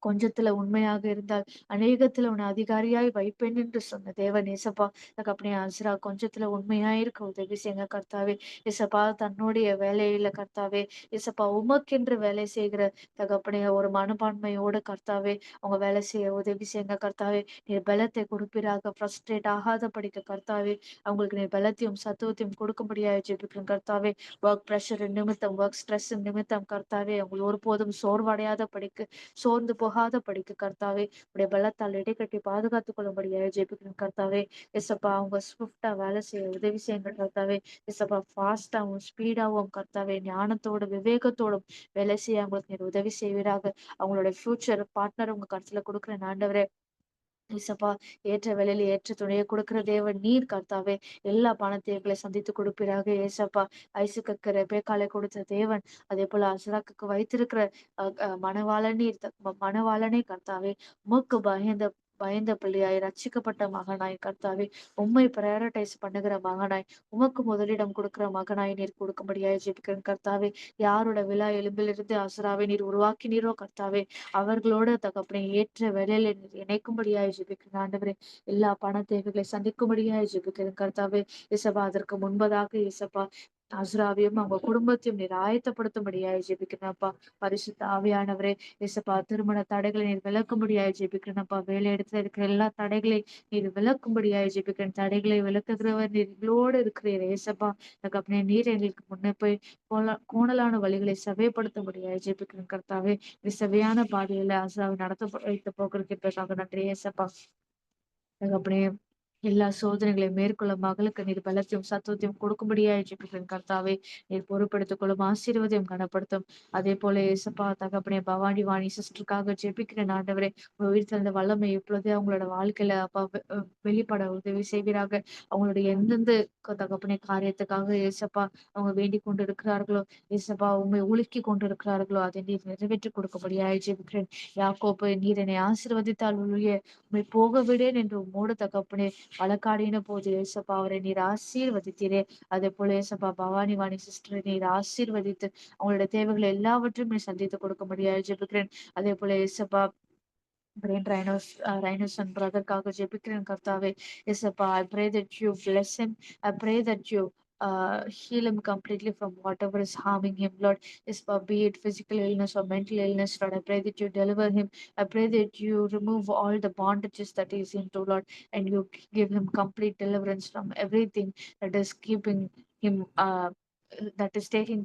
கொஞ்சத்துல உண்மையாக இருந்தால் அநேகத்துல உன்னை அதிகாரியாய் வைப்பேன் என்று சொன்ன தேவன் ஏசப்பா. தகப்பனே, அஸ்ரா கொஞ்சத்துல உண்மையாயிருக்க உதவி செய்யுங்க கர்த்தாவே. ஏசப்பா, தன்னுடைய வேலையில கர்த்தாவே, ஏசப்பா உமக்கென்று வேலை செய்கிற தகப்பனே ஒரு மனப்பான்மையோட கர்த்தாவே அவங்க வேலை செய்ய உதவி செய்யுங்க கர்த்தாவே. நீர் பலத்தை கொடுப்பீராக, ஃப்ரஸ்ட்ரேட் ஆகாத படிக்க கர்த்தாவே. அவங்களுக்கு நீர் பலத்தையும் சத்துவத்தையும் கொடுக்கும்படியாக ஜெபிக்கிறேன் கர்த்தாவே. ஒர்க் பிரஷர் நிமித்தம், ஒர்க் ஸ்ட்ரெஸ் நிமித்தம் கர்த்தாவே, அவங்க ஒருபோதும் சோர்வடையாத படிக்க, சோர்ந்து போகாத படிக்கு கர்த்தாவே. உடைய பலத்தால் இடைக்கட்டி பாதுகாத்துக் கொள்ளும்படியாக ஜெபிக்கிறேன் கர்த்தாவே. எசப்பா, அவங்க ஸ்விஃப்டா வேலை செய்ய உதவி செய்யுங்க கர்த்தாவே. எசப்பா, ஃபாஸ்டாவும் ஸ்பீடாவும் கர்த்தாவே, ஞானத்தோடும் விவேகத்தோடும் வேலை செய்ய அவங்களுக்கு நீர் உதவி செய்வீராக. அவங்களோட ஃபியூச்சர் பார்ட்னர் உங்க கருத்துல கொடுக்குறேன் ஆண்டவரே. ஏசப்பா, ஏற்ற வேலையில ஏற்ற துணையை கொடுக்கிற தேவன் நீர் கர்த்தாவே. எல்லா பண தேவைகளை சந்தித்து கொடுப்பீராக ஏசப்பா. ஐசக்குக்கு ரெபேக்காளை கொடுத்த தேவன், அதே போல அசராக்குக்கு வைத்திருக்கிற மணவாளனீர் மணவாளனே கர்த்தாவே. உமக்கு பயந்த பயந்த பிள்ளையாய், ரட்சிக்கப்பட்ட மகனாய் கர்த்தாவே, உம்மை ப்ரையாரிட்டைஸ் பண்ணுகிற மகனாய், உமக்கு முதலிடம் கொடுக்கிற மகனாய் நீர் கொடுக்கும்படியாய் ஜெபிக்கிறேன் கர்த்தாவே. யாரோட விழா எலும்பிலிருந்து அசராவை நீர் உருவாக்கினீரோ கர்த்தாவே, அவர்களோட தகப்பனை ஏற்ற வேலையில நீர் இணைக்கும்படியாய் ஜெபிக்கிறேன் ஆண்டவரே. எல்லா பண தேவைகளை சந்திக்கும்படியாய் ஜெபிக்கிறேன் கர்த்தாவே. இசப்பா, அதற்கு முன்பதாக இசப்பா, அசுராவையும் அவங்க குடும்பத்தையும் நீர் ஆயத்தப்படுத்தும்படியாய் ஜெபிக்கிறேன்ப்பா. பரிசுத்த ஆவியானவரே, இசப்பா, திருமண தடைகளை நீர் விளக்கும்படியாய் ஜெபிக்கிறேன்ப்பா. வேலை இடத்துல இருக்கிற எல்லா தடைகளை நீர் விளக்கும்படியாய் ஜெபிக்கிறேன். தடைகளை விளக்குகிறவர் நீர் எங்களோடு இருக்கிறீர் ஏசப்பா. அதுக்கப்புறம் நீர் எங்களுக்கு முன்னே போய் கோணலான வழிகளை சபைப்படுத்தும்படியாய் ஜெபிக்கிறேன் கர்த்தாவே. செவ்வையான பாதையில ஆசாவை நடத்த வைத்து போக்குறதுக்காக நன்றி ஏசப்பா. அப்படியே எல்லா சோதனைகளையும் மேற்கொள்ள மகளுக்கு நீர் பலத்தையும் சத்துவத்தையும் கொடுக்கும்படியா ஜெபிக்கிறேன் கர்த்தாவே. நீர் பொறுப்படுத்திக் கொள்ளும், ஆசீர்வதியும் கனப்படுத்தும். அதே போல ஏசப்பா தகப்பனே, பவானி வாணி சிஸ்டருக்காக ஜெபிக்கிறேன் ஆண்டவரே. உங்க உயிர் தந்த வல்லமை இப்பொழுதே அவங்களோட வாழ்க்கையில அப்பா வெளிப்பட உதவி செய்வீராக. அவங்களுடைய எந்தெந்த தகப்பனே காரியத்துக்காக ஏசப்பா அவங்க வேண்டிக் கொண்டு இருக்கிறார்களோ, ஏசப்பா உண்மை உலுக்கி கொண்டு இருக்கிறார்களோ, அதை நீர் நிறைவேற்றி கொடுக்கும்படியா ஜெபிக்கிறேன். யாக்கோப்பு, நீர் என்னை ஆசீர்வதித்தால் ஒழிய உம்மை போக விடேன் என்று உம்மோடு தகப்பனே வழக்காடின போது ஏசப்பா அவரை நீர் ஆசீர்வதித்தீரே. அதே போல ஏசப்பா பவானி வாணி சிஸ்டரை நீர் ஆசீர்வதித்து அவங்களுடைய தேவைகள் எல்லாவற்றையும் நீர் சந்தித்து கொடுக்கும்படியாக ஜெபிக்கிறேன். அதே போல ஏசப்பா Brain Rhinos, Rhinos and brother Kaga Jepikran Kartave. Yes, I pray that you bless him. I pray that you heal him completely from whatever is harming him, Lord. Yes, be it physical illness or mental illness, Lord. I pray that you deliver him. I pray that you remove all the bondages that he's into, Lord, and you give him complete deliverance from everything that is keeping him that is taking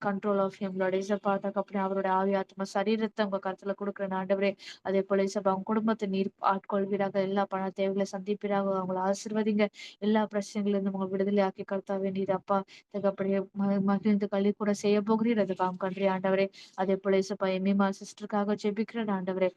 control of him, Lord. இசப்பா தகப்பனே, அவருடைய ஆவி ஆத்மா சரீரத்தை உங்க கருத்துல கொடுக்குற ஆண்டவரே. அதே போல இசப்பா அவங்க குடும்பத்தை நீர் ஆட்கொள்வீராக, எல்லா பண தேவைகளை சந்திப்பீராக, அவங்களை ஆசீர்வதிங்க. எல்லா பிரச்சனைகளிலும் இருந்து உங்க விடுதலை ஆக்கி கர்த்தாவே. நீர் அப்பா தகப்பனே மகிழ்ந்து களி கூட செய்ய போகிறீர், அதுக்காக கன்றி ஆண்டவரே. அதே போல இசப்பா எம்மிமா சிஸ்டருக்காக ஜெபிக்கிறேன் ஆண்டவரே.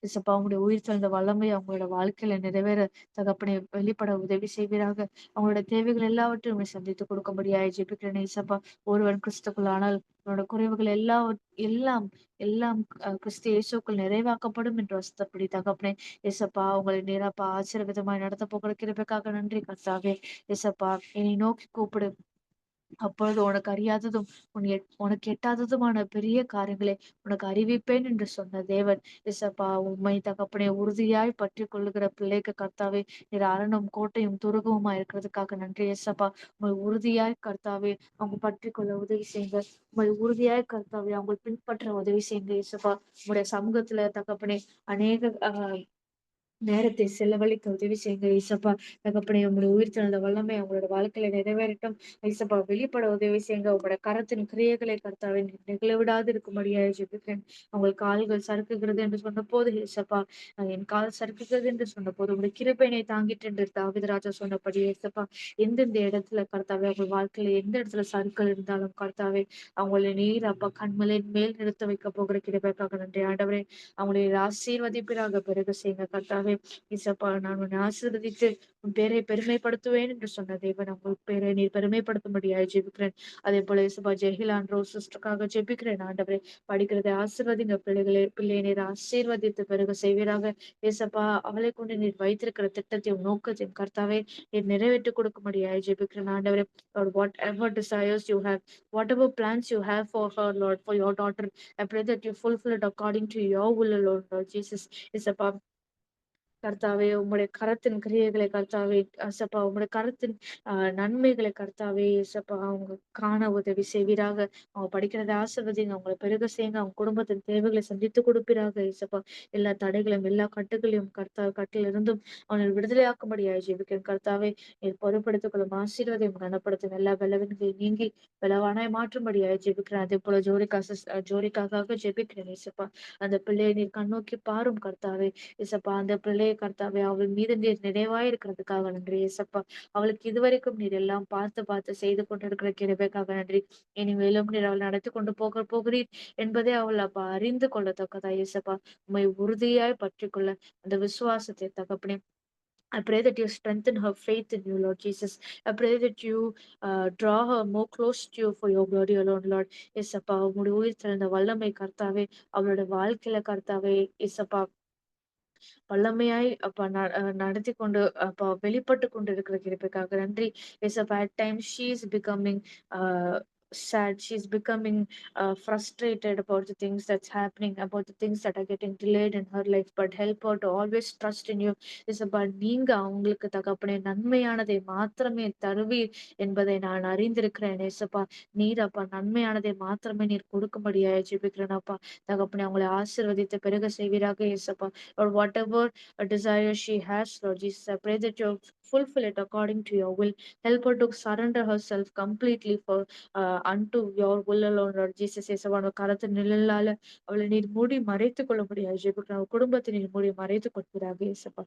இசப்பா உங்களுடைய உயிர் தெழுந்த வல்லமை அவங்களோட வாழ்க்கையில நிறைவேற தகப்பனை வெளிப்பட உதவி செய்வீராக. அவங்களோட தேவைகள் எல்லாவற்றையும் உம்மை சந்தித்து கொடுக்கும்படியாய் ஜெபிக்கிறேன் இசப்பா. ஒருவன் கிறிஸ்துக்குள்ளானால் அவனோட குறைவுகள் எல்லாம் எல்லாம் கிறிஸ்து இயேசுக்குள் நிறைவாக்கப்படும் என்று வசனப்படி தகப்பனே. இசப்பா உங்களை நேரப்பா ஆசீர்வாதமாய் நடத்த போகிற கிருபைக்காக நன்றி கர்த்தாவே. இசப்பா, என்னை நோக்கி கூப்பிடு, அப்பொழுது உனக்கு அறியாததும் உனக்கு எட்டாததுமான பெரிய காரியங்களை உனக்கு அறிவிப்பேன் என்று சொன்ன தேவன். இசப்பா, உம்மை தகப்பனே உறுதியாய் பற்றி கொள்ளுகிற பிள்ளைக்கு கர்த்தாவே நீர் அரணும் கோட்டையும் துருகவுமா இருக்கிறதுக்காக நன்றி இசப்பா. உங்களை உறுதியாய் கர்த்தாவே அவங்க பற்றி கொள்ள உதவி செய்யுங்க. உங்களை உறுதியாய் கர்த்தாவே அவங்க பின்பற்ற உதவி செய்யுங்க இசப்பா. உங்களுடைய சமூகத்துல தகப்பனே அநேக நேரத்தை செலவழிக்க உதவி செய்யுங்க ஏசப்பா. தகப்பனே உங்களுடைய உயிர் தந்த வல்லமை அவங்களோட வாழ்க்கையில நிறைவேறட்டும். ஏசப்பா, வெளிப்பட உதவி செய்யுங்க. உங்களோட கரத்தின் கிரியைகளை கர்த்தாவே நிகழ விடாது இருக்கும்படியாக ஜெபிக்கிறேன். உங்கள் கால்கள் சறுக்குகிறது என்று சொன்ன போது ஏசப்பா, என் கால் சறுக்குகிறது என்று சொன்ன போது உங்களுடைய கிருபையினை தாங்கிட்டு என்று தாவீது ராஜா சொன்னபடி ஏசப்பா, எந்தெந்த இடத்துல கர்த்தாவே அவங்க வாழ்க்கையில எந்த இடத்துல சறுக்கல் இருந்தாலும் கர்த்தாவே அவங்களை நீர் அப்பா கண்மலையின் மேல் நிறுத்த வைக்க போகிற கிருபைக்காக நன்றி ஆண்டவரே. அவங்களை ஆசீர்வதிப்பிறாக பெருக செய்யுங்க கர்த்தாவே. கர்த்தாவே. இசப்பா நான் உன்னை ஆசீர்வதித்து உன் பேரை பெருமைப்படுத்துவேன் என்று சொன்ன தேவன், உங்கள் பேரை நீர் பெருமைப்படுத்தும்படியாய் ஜெபிக்கிறேன். அதே போல இசப்பா ஜெகிலான் ரோஸ் சிஸ்டருக்காக ஜெபிக்கிறேன் ஆண்டவரே. படிக்கிறதை ஆசீர்வதிங்க பிள்ளையை நீர் ஆசீர்வதித்து பெருக செய்வீராக. ஏசப்பா அவளை கொண்டு நீர் வைத்திருக்கிற திட்டத்தையும் நோக்கத்தையும் கர்த்தாவே நீர் நிறைவேற்றி கொடுக்கும்படியாய் ஜெபிக்கிறேன் ஆண்டவரே. Lord, whatever desires you have, whatever plans you have for her, Lord, for your daughter, I pray that you fulfill it according to your will, Lord Jesus. Isappa கர்த்தாவே உம்முடைய கரத்தின் கிரியைகளை கர்த்தாவே அசப்பா உம்முடைய கரத்தின் நன்மைகளை கர்த்தாவே இசப்பா அவங்க காண உதவி செய்வீராக. அவங்க படிக்கிறத ஆசிர்வதிங்க, அவங்களை பெருக செய்யுங்க, அவங்க குடும்பத்தின் தேவைகளை சந்தித்து கொடுப்பீராக இசப்பா. எல்லா தடைகளையும் எல்லா கட்டுகளையும் கட்டிலிருந்தும் அவனை விடுதலையாக்கும்படியாய் ஜெபிக்கிறேன் கர்த்தாவே. நீர் பொறுப்படுத்திக் கொள்ளும் ஆசீர்வாதம் கனப்படுத்தும் எல்லா பலவீனங்களையும் நீங்கி பலவானாய் மாற்றும்படியாய் ஜெபிக்கிறேன். அதே போல ஜோரிக்காக ஜெபிக்கிறேன் இசப்பா. அந்த பிள்ளையை நீர் கண்ணோக்கி பாரும் கர்த்தாவே. இசப்பா அந்த பிள்ளையை கர்த்தாவே அவள் மீது நீர் நினைவாய் இருக்கிறதுக்காக நன்றி ஏசப்பா. அவளுக்கு இதுவரைக்கும் நீர் எல்லாம் பார்த்து பார்த்து செய்து கொண்டிருக்கிற கிருபைக்காக நன்றி. இனிமேலும் நீர் அவள் நடத்தி கொண்டு போகிறீர் என்பதை அவள் அப்ப அறிந்து கொள்ளத்தக்கதா ஏசப்பா. உம்மை உறுதியாய் பற்றிக்கொள்ள அந்த விசுவாசத்தை தகப்பனே. I pray that you strengthen her faith in you, Lord Jesus. I pray that you draw her more close to you for your glory alone, Lord. Isappa, உம்முடைய உயிர் திறந்த வல்லமை கர்த்தாவே அவளோட வாழ்க்கையில கர்த்தாவே இசப்பா வல்லமையாய் அப்ப நடத்தி கொண்டு அப்ப வெளிப்பட்டு கொண்டு இருக்கிற கிருபைக்காக நன்றி ஏசப்பா. At times she is becoming sad, she's becoming frustrated about the things that's happening, about the things that are getting delayed in her life, but help her to always trust in you. ஏசப்பா நீங்க அவங்களுக்கு தகப்பனே நன்மையானதை மாத்திரமே தருவீர் என்பதை நான் அறிந்திருக்கிறேன் ஏசப்பா. நீர் அப்பா நன்மையானதை மாத்திரமே நீர் கொடுக்கும்படியாய் ஜெபிக்கிறேன் அப்பா. தகப்பனே அவங்களை ஆசீர்வதித்து பெருக செய்வீராக ஏசப்பா. Or whatever a desire she has, Lord Jesus, I pray that you fulfill it according to your will. Help her to surrender herself completely for unto your will alone, Lord Jesus. இயேசுவான கரத்தின் நிழலால அவளை நீர் மூடி மறைத்துக் கொள்ள முடியாது ஜெபிக்கிறேன். அவள் குடும்பத்தை நீர் மூடி மறைத்துக் கொள்வீராக இயேசுப்பா.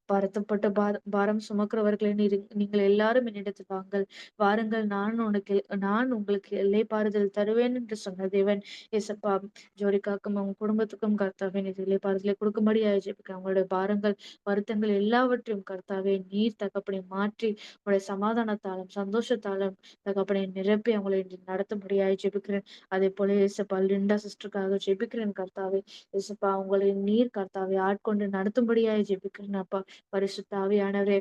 வருத்தப்பட்ட பாரம் சுமக்கிறவர்களை நீங்கள் எல்லாரும் என்னிடத்தில் வாங்கள், வாருங்கள் நான் உங்களுக்கு இளைப்பாறுதல் தருவேன் என்று சொன்ன தேவன் ஏசப்பா. ஜோரிக்காக்கும் அவங்க குடும்பத்துக்கும் கர்த்தாவே நீர் இளைப்பாறுதலை கொடுக்கும்படியாய் ஜெபிக்கிறேன். அவங்களுடைய பாரங்கள் வருத்தங்கள் எல்லாவற்றையும் கர்த்தாவே நீர் தகப்பனை மாற்றி உங்களுடைய சமாதானத்தாலும் சந்தோஷத்தாலும் தகப்பனை நிரப்பி அவங்களை நடத்தும்படியாய் ஜெபிக்கிறேன். அதே போல ஏசப்பா லிண்டா சிஸ்டருக்காக ஜெபிக்கிறேன் கர்த்தாவே. ஏசப்பா அவங்களை நீர் கர்த்தாவை ஆட்கொண்டு நடத்தும்படியாய் ஜெபிக்கிறேன் அப்பா. பரிசுத்த ஆவியானவரே,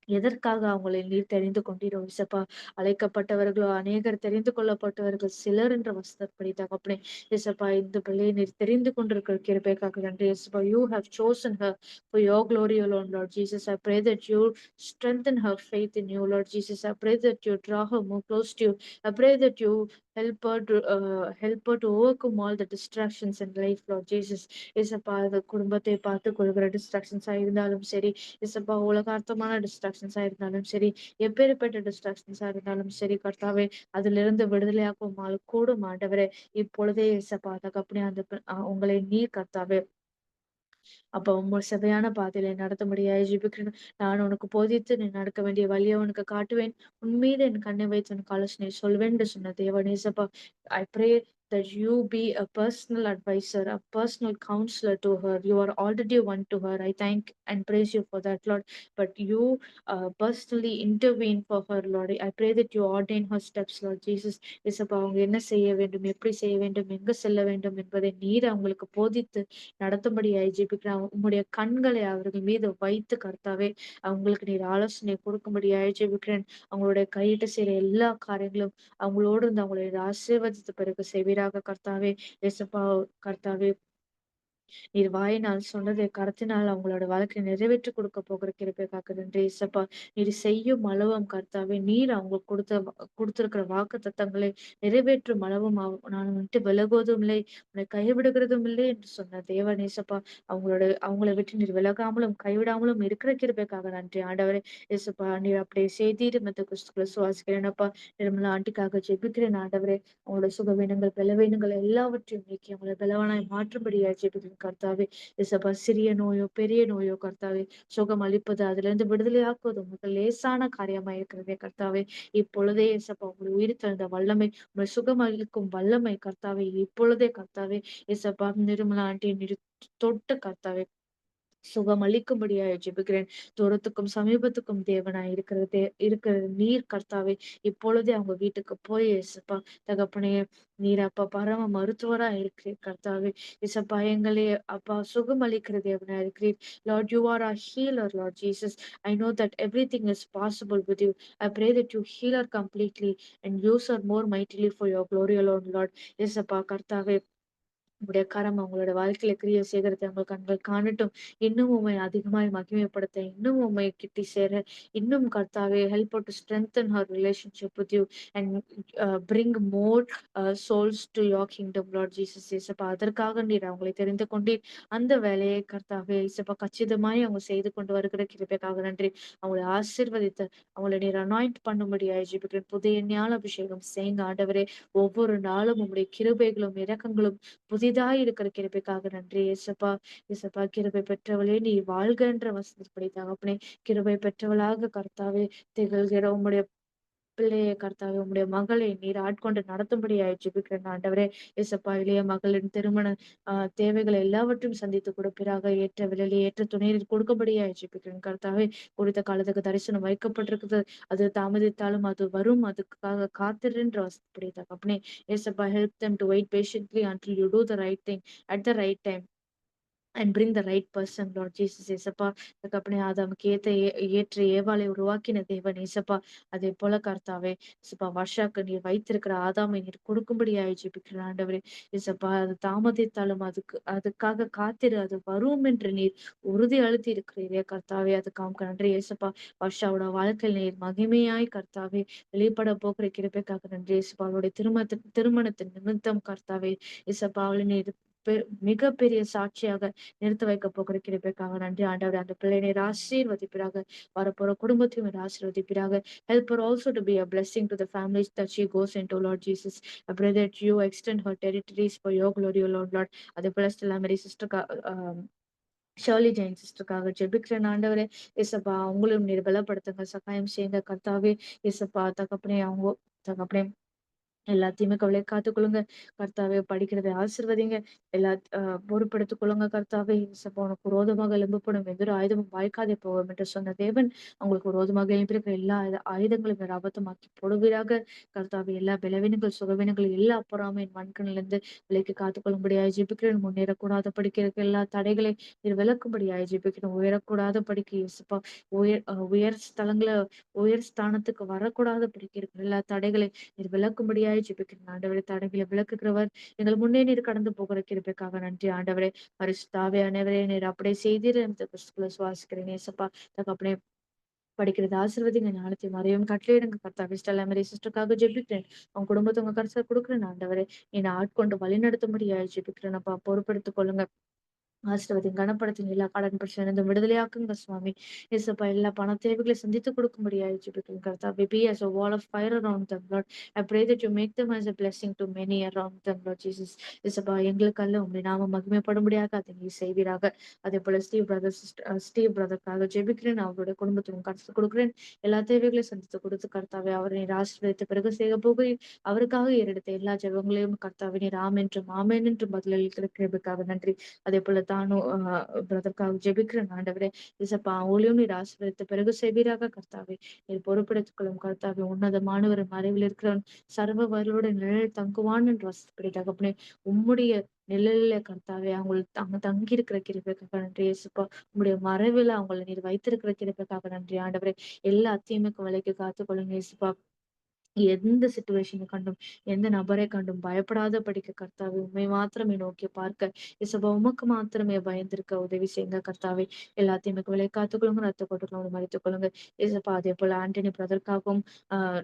எதற்காக அவங்களை நீர் தெரிந்து கொண்டீரோ இசப்பா. அழைக்கப்பட்டவர்களோ அநேகர், தெரிந்து கொள்ளப்பட்டவர்கள் சிலர் என்ற வசனப்படி தகப்பனே இசப்பா. இந்த பிள்ளையை நீர் தெரிந்து கொண்டிருக்கிற கிருபைக்காக நன்றி இசப்பா. You have chosen her for your glory alone, Lord Jesus. I pray that you strengthen her faith in you, Lord Jesus. I pray that you draw her more close to you. I pray that you help her to overcome all the distractions in life, Lord Jesus. இசப்பா அது குடும்பத்தை பார்த்து கொள்கிற டிஸ்ட்ராக்ஷன்ஸா இருந்தாலும் சரி, இசப்பா உலகார்த்தமான டிஸ்ட்ராக்ஷன்ஸா இருந்தாலும் சரி, எப்பேற்பட்ட டிஸ்ட்ராக்ஷன்ஸா இருந்தாலும் சரி கர்த்தாவே, அதிலிருந்து விடுதலையாக்கும் கூடும் ஆண்டவரே. இப்பொழுதே இசப்பா தகப்பனே உங்களை நீர் கர்த்தாவே அப்ப உங்கள் செவ்வையான பாதையில நடத்தும்படியாய் ஜெபிக்கிறேன். நான் உனக்கு போதித்து நீ நடக்க வேண்டிய வழியை உனக்கு காட்டுவேன். உன் மீது என் கண்ணை வைத்து உனக்கு ஆலோசனை சொல்வேன் என்று சொன்ன தேவனே இயேசப்பா. I pray that you be a personal advisor, a personal counselor to her. You are already one to her. I thank and praise you for that, Lord. But you personally intervene for her, Lord. I pray that you ordain her steps, Lord Jesus. இயேசப்பா அவங்க என்ன செய்ய வேண்டும், எப்படி செய்ய வேண்டும், எங்க செல்ல வேண்டும் என்பதை நீர் அவங்களுக்கு போதித்து நடத்தும்படியாய் ஜெபிக்கிறேன். உம்முடைய கண்களை அவர்கள் மீது வைத்து கர்த்தாவே அவங்களுக்கு நீர் ஆலோசனை கொடுக்கும்படியாய் ஜெபிக்கிறேன். அவங்களுடைய கையிட்டு செய்யற எல்லா காரியங்களும் அவங்களோடு இருந்து அவங்களை ஆசீர்வதித்த பிறகு செய்வீராக கர்த்தாவே. இயேசப்பா கர்த்தாவே, நீர் வாயினால் சொன்னதை கருத்தினால் அவங்களோட வாழ்க்கையை நிறைவேற்றி கொடுக்க போகிற கிருபைக்காக நன்றி இயேசப்பா. நீர் செய்யும் அளவும் கர்த்தாவே, நீர் அவங்க கொடுத்திருக்கிற வாக்கு தத்தங்களை நிறைவேற்றும் அளவும் நான் வந்துட்டு விலகுவதும் இல்லை, உன்னை கைவிடுகிறதும் இல்லை என்று சொன்ன தேவன் இயேசப்பா. அவங்களை விட்டு நீர் விலகாமலும் கைவிடாமலும் இருக்கிற கிருபைக்காக நன்றி ஆண்டவரே. இயேசப்பா நீர் அப்படியே செய்தீர் மத்த கிறிஸ்துக்களை சுவாசிக்கிறேனப்பா. நிர்மலா ஆண்டிக்காக ஜெபிக்கிறேன் ஆண்டவரே. அவங்களோட சுகவீனங்கள் பலவீனங்கள் எல்லாவற்றையும் நீக்கி அவங்களை பலவானாய் மாற்றும்படியாய் ஜெபிக்கிறேன் கர்த்தாவே. இசப்பா சிறிய நோயோ பெரிய நோயோ கர்த்தாவே சுகம் அளிப்பது, அதுல இருந்து விடுதலையாக்குவது உங்களுக்கு லேசான காரியமா இருக்கிறதே கர்த்தாவே. இப்பொழுதே இசப்பா உங்களுடைய உயிர் தழுந்த வல்லமை, உங்களுடைய சுகம் அளிக்கும் வல்லமை கர்த்தாவே இப்பொழுதே கர்த்தாவே இசப்பா நிர்மலா ஆண்டியை தொட்டு கர்த்தாவே சுகமளிக்கும்படியாய் ஜெபிக்கிறேன். தூரத்துக்கும் சமீபத்துக்கும் தேவனாய் இருக்கிற நீர் கர்த்தாவே, இப்பொழுதே அவங்க வீட்டுக்கு போய் இயேசப்பா தகப்பனே, நீர் அப்பா பரம மருத்துவரா இருக்கிறீர் கர்த்தாவே. இயேசப்பா எங்களை அப்பா சுகமளிக்கிற தேவனா இருக்கிறீர். Lord you are our healer, Lord Jesus. I know that everything is possible with you. I pray that you heal her completely and use her more mightily for your glory alone, Lord. இயேசப்பா கர்த்தாவே, உம்முடைய கரம் அவங்களோட வாழ்க்கையில கிரியை செய்கிறதை அவங்க கண்கள் காணட்டும். இன்னும் உம்மை அதிகமாய் மகிமைப்படுத்த, இன்னும் உம்மை கிட்டி சேர, இன்னும் கர்த்தாவே help her to strengthen her relationship with you and bring more souls to your kingdom, Lord Jesus. இயேசப்பா அதற்காக நீர் அவங்களை தெரிந்து கொண்டீர். அந்த வேலையை கர்த்தாவே இயேசப்பா கச்சிதமாய் அவங்க செய்து கொண்டு வருகிற கிருபைக்காக நன்றி. அவங்களை ஆசீர்வதித்து அவங்களை நீர் அனாயிண்ட் பண்ணும்படியாய் ஜெபிக்கிறேன். புதிய ஞான அபிஷேகம் செய்யுங்க ஆண்டவரே. ஒவ்வொரு நாளும் உம்முடைய கிருபைகளும் இரக்கங்களும் புதிதாய் இருக்கிற கிருபைக்காக நன்றி ஏசப்பா. ஏசப்பா கிருபை பெற்றவளே நீ வாழ்கன்ற வசனப்படி தகப்பனே, கிருபை பெற்றவளாக கர்த்தாவே திகழ்கிற உம்முடைய பிள்ளையை கர்த்தாவே, உம்முடைய மகளை நீர் ஆட்கொண்டு நடத்தும்படியாய் ஜெபிக்கிறேன் ஆண்டவரே. ஏசப்பா இளைய மகளின் திருமண தேவைகளை எல்லாவற்றையும் சந்தித்து கொடுப்பீராக. ஏற்ற விலையிலே ஏற்ற துணையில் கொடுக்கும்படியாய் ஜெபிக்கிறேன் கர்த்தாவே. குறித்த காலத்துக்கு தரிசனம் வைக்கப்பட்டிருக்குது. அது தாமதித்தாலும் அது வரும். அதுக்காக காத்திருன்ற வசனப்படி தகப்பனே. ஏசப்பா help them to wait patiently until you do the right thing at the right time and bring the right person, Lord Jesus. ஏசப்பா அதுக்கப்புறம் ஆதாமுக்கு ஏற்ற ஏவாளை உருவாக்கின தேவன் ஏசப்பா. அதே போல கர்த்தாவே ஏசப்பா வர்ஷாக்கு நீர் வைத்திருக்கிற ஆதாமை நீர் கொடுக்கும்படியாய் ஜெபிக்கிற ஆண்டவரே. ஏசப்பா அது தாமதித்தாலும் அதுக்காக காத்திரு, அது வரும் என்று நீர் உறுதி அழுத்தி இருக்கிறீரே கர்த்தாவே. அதுக்கு அவங்க நன்றி ஏசப்பா. வர்ஷாவோட வாழ்க்கையில் நீர் மகிமையாய் கர்த்தாவே வெளிப்பட போகிற கிருபைக்காக நன்றி ஏசப்பா. அவளுடைய திருமணத்தின் நிமித்தம் கர்த்தாவே ஏசப்பா அவளை நீர் மிகப்பெரிய சாட்சியாக நிறுத்த வைக்க போகிற கிருபைக்காக நன்றி ஆண்டவரே. அந்த பிள்ளை நீர் ஆசீர்வதிப்பீராக. வரப்போற குடும்பத்தையும் நீர் ஆசீர்வதிப்பீராக. Help her also to be a blessing to the families that she goes into, Lord Jesus. I pray that you extend her territories for your glory, O Lord. அதே போல Stella Mary sister Shirley Jain சிஸ்டருக்காக ஜெபிக்கிறேன் ஆண்டவரே. ஏசப்பா அவங்களும் நீர் பலப்படுத்துங்க, சகாயம் செய்யுங்க கர்த்தாவே. ஏசப்பா தகப்பனே அவங்க தகப்பனே எல்லாத்தையுமே கவலை காத்துக்கொள்ளுங்க கர்த்தாவே. படிக்கிறதை ஆசிர்வதிங்க. எல்லா பொறுப்பெடுத்துக் கொள்ளுங்க கர்த்தாவே. இயேசப்பா உனக்கு விரோதமாக எழும்பப்படும் எதிர ஆயுதமும் வாய்க்காதே போகும் என்று சொன்ன தேவன் அவங்களுக்கு விரோதமாக எழுப்பியிருக்கிற எல்லா ஆயுதங்களையும் நீர் அபத்தமாக்கி போடுவீராக கர்த்தாவே. எல்லா பலவீனங்கள் சுகவீனங்கள் எல்லா பொறாமையின் வன்கணிலிருந்து விலைக்கு காத்துக்கொள்ளும்படியாய் ஜெபிக்கிறேன். முன்னேறக்கூடாத படிக்கிறதுக்கு எல்லா தடைகளை நீர் விளக்கும்படியாய் ஜெபிக்கிறேன். உயரக்கூடாத படிக்க இயேசப்பா உயர் ஸ்தலங்களை உயர் ஸ்தானத்துக்கு வரக்கூடாத படிக்கிறதுக்கு எல்லா தடைகளை நீர் விளக்கும்படியாய் ஜெபிக்கிறேன் ஆண்டவரே. தடைகளை விளக்குகிறவர் எங்கள் முன்னே நீர் கடந்து போகிற கிருபைக்காக நன்றி ஆண்டவரே. பரிசுத்தாவே அனைவரே நீர் அப்படியே செய்தீர் என்று கிறிஸ்துக்குள்ள சுவாசிக்கிறேன் ஏசப்பா. அப்படியே படிக்கிறது ஆசீர்வதிங்க, ஞானத்தையும் அறிவையும் கட்டளையிடுங்க கர்த்தாவே. ஸ்டெல்லா மேரி சிஸ்டருக்காக ஜெபிக்கிறேன். அவங்க குடும்பத்தை உங்க கருத்துல கொடுக்குறேன் ஆண்டவரே. என்னை ஆட்கொண்டு வழி நடத்தும்படியாய் ஜெபிக்கிறேன் அப்பா. பொறுப்பெடுத்துக் கொள்ளுங்க, ஆசீர்வதிங்க, கனப்படுத்துங்க. எல்லா கடன் பிரச்சனையிலிருந்து விடுதலையாக்குங்க சுவாமி. இயேசப்பா எல்லா பண தேவைகளை சந்தித்து கொடுக்கும்படியாய் ஜெபிக்கிறேன் கர்த்தாவே. Be as a wall of fire around them, Lord. I pray that you make them as a blessing to many around them, Lord Jesus. இயேசப்பா எங்களுக்கல்ல உம்முடைய நாமம் மகிமைப்படும்படியாக அதை நீ செய்வீராக. அதே போல ஸ்டீவ் பிரதருக்காக ஜெபிக்கிறேன். அவருடைய குடும்பத்திலும் கருத்து கொடுக்கிறேன். எல்லா தேவைகளையும் சந்தித்து கொடுத்து கர்த்தாவே அவரை நீர் ஆசீர்வதித்த பிறகு செய்ய போகிறேன். அவருக்காக ஏறெடுத்த எல்லா ஜெபங்களையும் கர்த்தாவே நீர் ஆமென் என்றும் பதிலளிக்கிற கிருபைக்காக நன்றி. அதே போல தானும் பிரதற்காக ஜெபிக்கிறேன் ஆண்டவரே. இசப்பா அவங்களையும் நீர் ஆசீர்வதித்த பிறகு செய்வீராக கர்த்தாவே. நீர் பொறுப்பெடுத்துக் கொள்ளும் கர்த்தாவே. உன்னதமானவர் மறைவில் இருக்கிறவன் சர்வ வல்லோட நிழல் தங்குவான் என்று வசப்படி தகப்பனே. உம்முடைய நிழலில கர்த்தாவே அவங்க தங்கி இருக்கிற கிருபைக்காக நன்றி இயேசுப்பா. உம்முடைய மறைவில் அவங்களை நீர் வைத்திருக்கிற கிருபைக்காக நன்றி ஆண்டவரே. எல்லா தீமைக்கும் விலைக்கு காத்துக்கொள்ளுங்க இயேசுப்பா. எந்த சிச்சுவேஷனை கண்டும் எந்த நபரை கண்டும் பயப்படாத படிக்க கர்த்தாவே உண்மை மாத்திரமே நோக்கி பார்க்க இசபா உமக்கு மாத்திரமே பயந்திருக்க உதவி செய்யுங்க கர்த்தாவே. எல்லாத்தையுமே விலை காத்துக்கொள்ளுங்க, ரத்த கொட்டுக்கொள்ளுங்க, மறைத்துக் கொள்ளுங்க இசப்பா. அதே போல ஆண்டனி பிரதற்காகவும்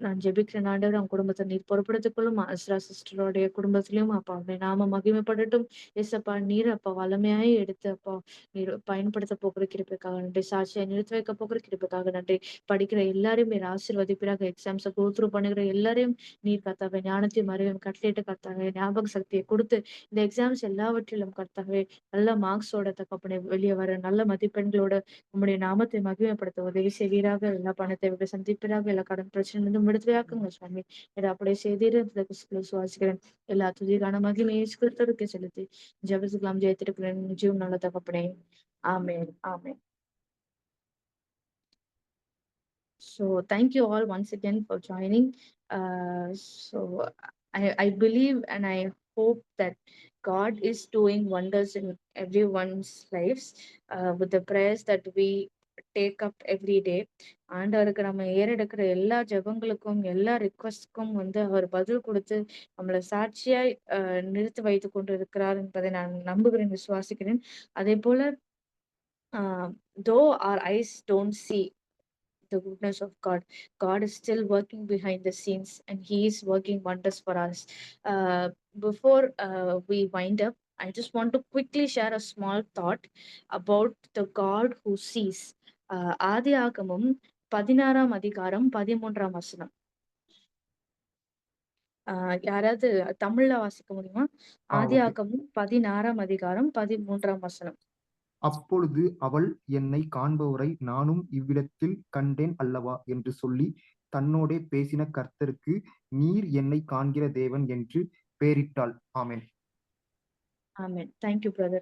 நான் ஜெபிக்கிறேன் ஆண்டவர். அவங்க குடும்பத்தை நீர் பொறுப்படுத்திக் கொள்ளும். அஸ்ரா சிஸ்டருடைய குடும்பத்திலையும் அப்பா அவருடைய நாம மகிமைப்படட்டும் இசப்பா. நீர் அப்பா வளமையாய் எடுத்து அப்பா நீர் பயன்படுத்த போகிற கிருபைக்காக நன்றி. சாட்சியை நிறுத்தி வைக்க போகிற கிருபைக்காக நன்றி. படிக்கிற எல்லாரும் நீர் ஆசீர்வதிப்பிறாக. எக்ஸாம்ஸை கோ த்ரூ பண்ணுகிற போகிற எல்லாரையும் நீர் கர்த்தாவே ஞானத்தையும் அறிவையும் கட்டளையிட்டு கர்த்தாவே ஞாபக சக்தியை கொடுத்து இந்த எக்ஸாம்ஸ் எல்லாவற்றிலும் கர்த்தாவே நல்ல மார்க்ஸோட தகப்பனே வெளியே வர நல்ல மதிப்பெண்களோட உம்முடைய நாமத்தை மகிமைப்படுத்த உதவி செய்வீராக. எல்லா பணத்தை விட சந்திப்பீராக. எல்லா கடன் பிரச்சனை விடுதலையாக்குங்க சுவாமி. இதை அப்படியே செய்தீரு சுவாசிக்கிறேன். எல்லா துதிகான மகிமையை கிறிஸ்துவுக்கே செலுத்தி ஜெபத்துக்கெல்லாம் ஜெயித்திருக்கிறேன் ஜீவன் நல்ல தகப்பனே. ஆமென் ஆமென். So thank you all once again for joining. So I believe and I hope that God is doing wonders in everyone's lives with the prayers that we take up every day. ஆண்டவருக்கு நம்ம ஏறெடுக்கிற எல்லா ஜெபங்களுக்கும் எல்லா ரிக்வஸ்ட்க்கும் வந்து அவர் பதில் கொடுத்து நம்மளை சாட்சியாய் நிறுத்தி வைத்துக் கொண்டு இருக்கிறார் என்பதை நான் நம்புகிறேன், விசுவாசிக்கிறேன். அதே போல though our eyes don't see the goodness of God, God is still working behind the scenes and He is working wonders for us. Before we wind up, I just want to quickly share a small thought about the God who sees. ஆதியாகமம் 16ஆம் அதிகாரம் 13ஆம் வசனம். யாராவது தமிழ்ல வாசிக்க முடியுமா? ஆதியாகமம் 16ஆம் அதிகாரம் 13ஆம் வசனம். அப்பொழுது அவள், என்னை காண்பவரை நானும் இவ்விடத்தில் கண்டேன் அல்லவா என்று சொல்லி தன்னோடே பேசின கர்த்தருக்கு நீர் என்னை காண்கிற தேவன் என்று பெயரிட்டாள். ஆமென். Amen. Thank you, brother.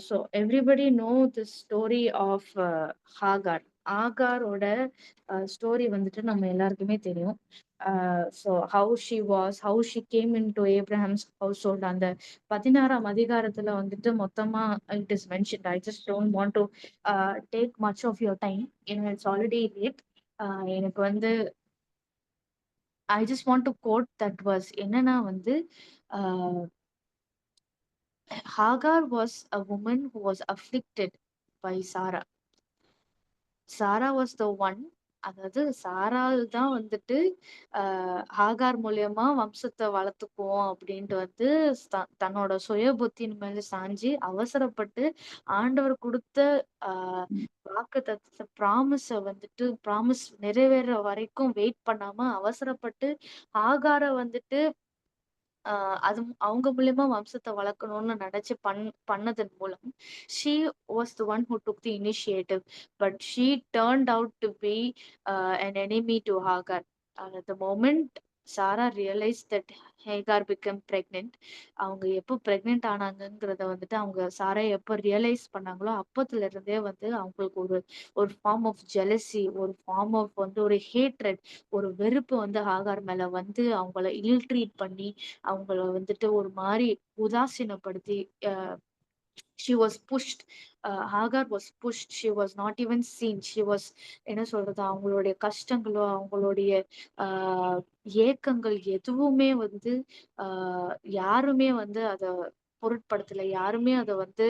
So everybody know the story of Hagar. ஆகாரோட ஸ்டோரி வந்துட்டு நம்ம எல்லாருக்குமே தெரியும். So how she came into Abraham's household. அந்த 16ஆம் அதிகாரத்துல வந்துட்டு மொத்தமா it is mentioned. I just don't want to take much of your time. It's already late. எனக்கு வந்து I just want to quote that verse. என்னன்னா வந்து Hagar was a woman who was afflicted by Sarah. Sarah was the one, அதாவது சாரால் தான் வந்துட்டு Hagar மூலியமா வம்சத்தை வளர்த்துக்குவோம் அப்படின்ட்டு வந்து தன்னோட சுய புத்தின் மேல சாஞ்சி அவசரப்பட்டு ஆண்டவர் கொடுத்த வாக்கு தத்துவ ப்ராமிஸ் நிறைவேற வரைக்கும் வெயிட் பண்ணாம அவசரப்பட்டு ஹாகாரை வந்துட்டு அது அவங்க மூலியமா வம்சத்தை வளர்க்கணும்னு நினைச்சு பண்ணதன் மூலம் she was the one who took the initiative, but she turned out to be an enemy to Hagar. The moment Sarah realized that Hagar became pregnant, அவங்க எப்போ பிரெக்னென்ட் ஆனாங்கிறத வந்துட்டு அவங்க சாரா எப்போ ரியலைஸ் பண்ணாங்களோ அப்பத்துல இருந்தே வந்து அவங்களுக்கு ஒரு ஃபார்ம் ஆஃப் ஜெலசி, ஒரு ஃபார்ம் ஆஃப் வந்து ஒரு ஹேட்ரட், ஒரு வெறுப்பு வந்து ஹாகார் மேல வந்து அவங்கள இல்ட்ரீட் பண்ணி அவங்கள வந்துட்டு ஒரு மாதிரி உதாசீனப்படுத்தி she was pushed. Hagar was pushed. She was not even seen. She was என்ன சொல்றது, அவங்களுடைய கஷ்டங்களோ அவங்களுடைய ஏக்கங்கள் எதுவுமே வந்து யாருமே வந்து அத பொருட்படுத்தல. யாருமே அதை வந்து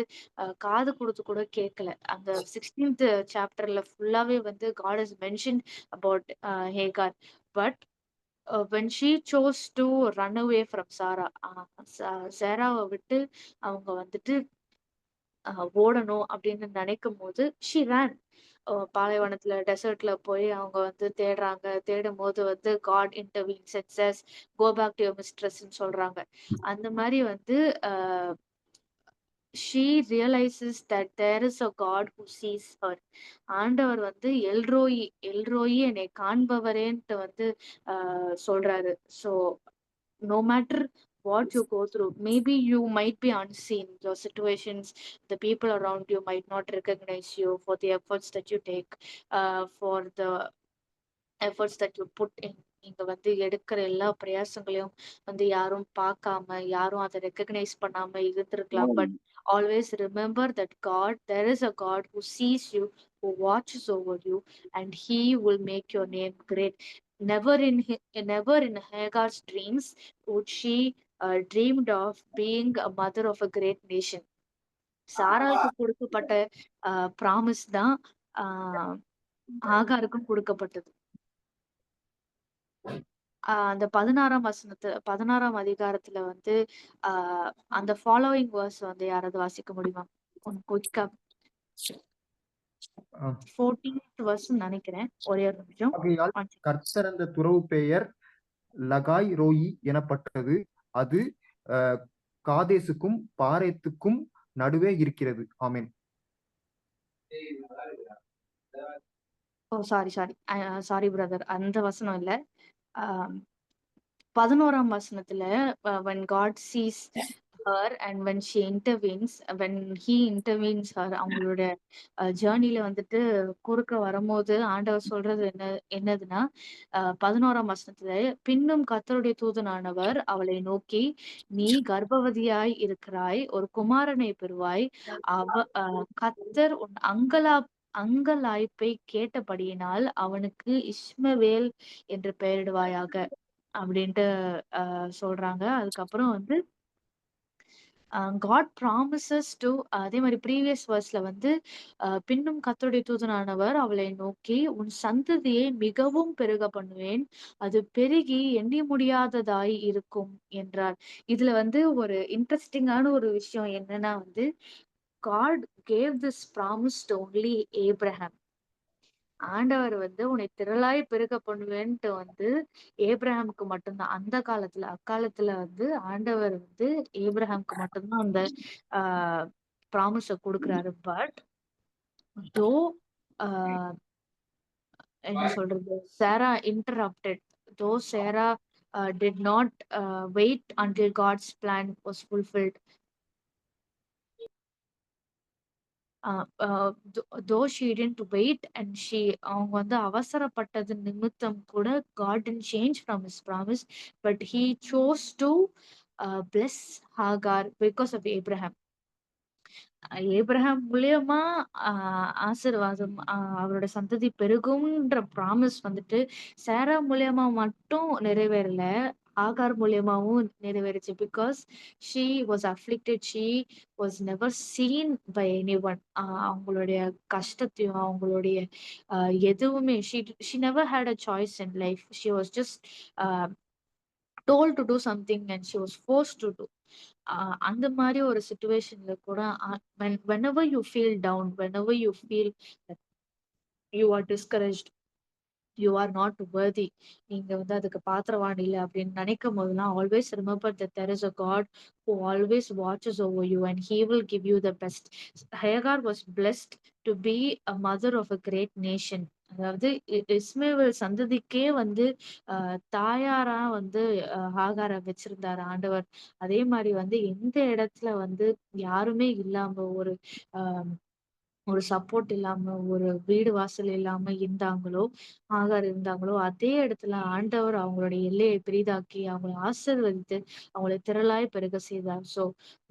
காது கொடுத்து கூட கேட்கல. அந்த 16th சாப்டர்ல ஃபுல்லாவே வந்து God has mentioned about Hagar. But when she chose to run away from Sarah, சாராவை விட்டு அவங்க வந்துட்டு ஓடணும் அப்படின்னு நினைக்கும் போது she ran. பாலைவனத்துல டெசர்ட்ல போய் அவங்க வந்து தேடும் போது வந்து God intervenes and says go back to your mistress ன்னு சொல்றாங்க. அந்த மாதிரி வந்து she realizes that there is a God who sees her. ஆண்டவர் வந்து எல்ரோயி என்னை காண்பவரேன்ட்டு வந்து சொல்றாரு. So no matter what you go through, maybe you might be unseen, your situations, the people around you might not recognize you for the efforts that you take, for the efforts that you put in. நீங்க வந்து எடுக்கிற எல்லா பிரயாசங்களையும் வந்து யாரும் பார்க்காம யாரும் அதை recognise பண்ணாம இருந்திருக்கலாம். But always remember that there is a God who sees you, who watches over you, and He will make your name great. Never in Hagar's dreams would she dreamed of being a mother of a great nation. சாராளுக்கு கொடுக்கப்பட்ட promise தான் ஆகாருக்கும் கொடுக்கப்பட்டது. அந்த 16ஆம் அதிகாரத்துல வந்து அந்த following verse வந்து யாராவது வாசிக்க முடியுமா? குயிக்கா 14th verse நினைக்கிறேன். ஒரே ஒரு நிமிஷம். கர்த்தர் அந்த துறவு பெயர் லகாய் ரோயி எனப்பட்டது. அது காதேசுக்கும் பாரேத்துக்கும் நடுவே இருக்கிறது. ஆமென். ஓ, சாரி சாரி சாரி பிரதர், அந்த வசனம் இல்ல. 11ஆம் வசனத்துல when God sees her and when she intervenes, when he intervenes her, அவங்களோட ஜேர்னில வந்துட்டு குறுக்க வரும்போது ஆண்டவர் சொல்றது என்னதுன்னா 11ஆம் வசனத்துல, பின்னும் கர்த்தருடைய தூதனானவர் அவளை நோக்கி, நீ கர்ப்பவதியாய் இருக்கிறாய், ஒரு குமாரனை பெறுவாய், கர்த்தர் உன் அங்கலாய்ப்பை கேட்டபடியினால் அவனுக்கு இஸ்மவேல் என்று பெயரிடுவாயாக அப்படின்ட்டு சொல்றாங்க. அதுக்கப்புறம் வந்து காட் ப்ராமிசஸ் டு, அதே மாதிரி ப்ரீவியஸ் வேர்ஸ்ல வந்து பின்னும் கர்த்தருடைய தூதனானவர் அவளை நோக்கி, உன் சந்ததியை மிகவும் பெருக பண்ணுவேன், அது பெருகி எண்ணி முடியாததாய் இருக்கும் என்றார். இதுல வந்து ஒரு இன்ட்ரெஸ்டிங்கான ஒரு விஷயம் என்னன்னா வந்து, God gave this promise to only Abraham. ஆண்டவர் வந்து உன்னை திரளாய் பெருக பண்ணுவேன்ட்டு வந்து ஏப்ரஹாமுக்கு மட்டும்தான் அந்த காலத்துல, அக்காலத்துல வந்து ஆண்டவர் வந்து ஏப்ரஹாமுக்கு மட்டும்தான் அந்த ஆஹ் ப்ராமிஸ கொடுக்குறாரு. பட் தோ என்ன சொல்றது, சாரா இன்டரப்டட், தோ சாரா did not wait until God's plan was fulfilled. Though she didn't wait and அவங்க வந்து அவசரப்பட்டது நிமித்தம் கூட God didn't change from his promise, but he chose to bless Hagar because of Abraham. Abraham மூலியமா ஆசீர்வாதம், அவரோட சந்ததி பெருகும்ன்ற ப்ராமிஸ் வந்துட்டு சாரா மூலியமா மட்டும் நிறைவேறல, ஆகார் மூலியமாவும் நிறைவேறுச்சு. Because she was afflicted, she was never seen by any one. அவங்களுடைய கஷ்டத்தையும் அவங்களுடைய எதுவுமே she never had a choice in life. She was just told to do something and she was forced to do. அந்த மாதிரி ஒரு சுச்சுவேஷன்ல கூட whenever you feel down, whenever you feel that you are discouraged, you are not worthy, நீங்க வந்து அதுக்கு பாத்திரவான் இல்லை அப்படின்னு நினைக்கும் போதெல்லாம், always remember that there is a God who always watches over you and he will give you the best. Hagar was blessed to be a mother of a great nation. அதாவது இஸ்மவேல் சந்ததிக்கே வந்து தாயாரா வந்து ஹாகாரை வச்சிருந்தாரு ஆண்டவர். அதே மாதிரி வந்து எந்த இடத்துல வந்து யாருமே இல்லாம, ஒரு சப்போர்ட் இல்லாம, ஒரு வீடு வாசல் இல்லாம இருந்தாங்களோ, ஆகார் இருந்தாங்களோ, அதே இடத்துல ஆண்டவர் அவங்களுடைய எல்லையை பெரிதாக்கி அவங்களை ஆசீர்வதித்து அவங்களை திரளாய் பெருக செய்தார். So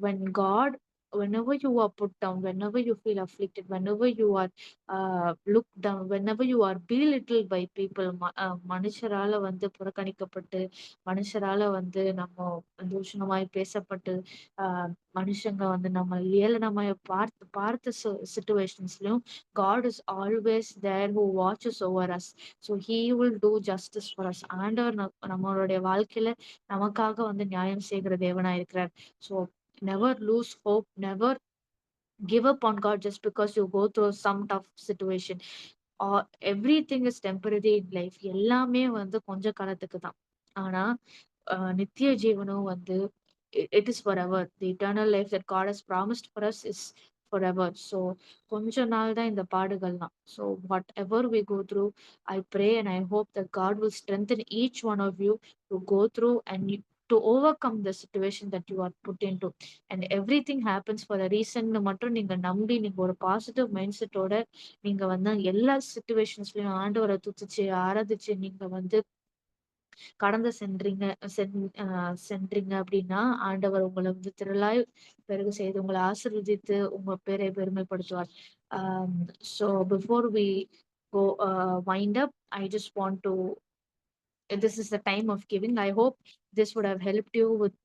when God, whenever you are put down, whenever you feel afflicted, whenever you are looked down, whenever you are belittled by people, மனுஷரால வந்து புறக்கணிக்கப்பட்டு, மனுஷரால வந்து நம்ம தூஷணமாய் பேசப்பட்டு, மனுஷங்க வந்து நம்ம ஏளனமாய் பார்த்த சுச்சுவேஷன்ஸ்லயும் God is always there who watches over us. So he will do justice for us. ஆண்டவர் நம்மளுடைய வாழ்க்கையில நமக்காக வந்து நியாயம் செய்கிற தேவனா இருக்கிறார். So never lose hope, never give up on God just because you go through some tough situation. Everything is temporary in life. எல்லாமே வந்து கொஞ்ச காலத்துக்கு தான். ஆனா நித்திய ஜீவனும் வந்து it is forever. The eternal life that God has promised for us is forever. So கொஞ்ச நாள் தான் இந்த பாடுகள் தான். So whatever we go through, I pray and I hope that God will strengthen each one of you to go through and to overcome the situation that you are put into. And everything happens for a reason மட்டும் நீங்க நம்பி, நீங்க ஒரு positive mind செட்டோட நீங்க வந்து எல்லா சுச்சுவேஷன்ஸ்லயும் ஆண்டவரை துதிச்சு ஆராதிச்சு நீங்க வந்து கடந்து சென்றீங்க அப்படின்னா, ஆண்டவர் உங்களை வந்து திரளாய் பெருக செய்து உங்களை ஆசீர்வதித்து உங்க பேரை பெருமைப்படுத்துவார். So before we go wind up, I just want to, this is the time of giving. I hope this would have helped you with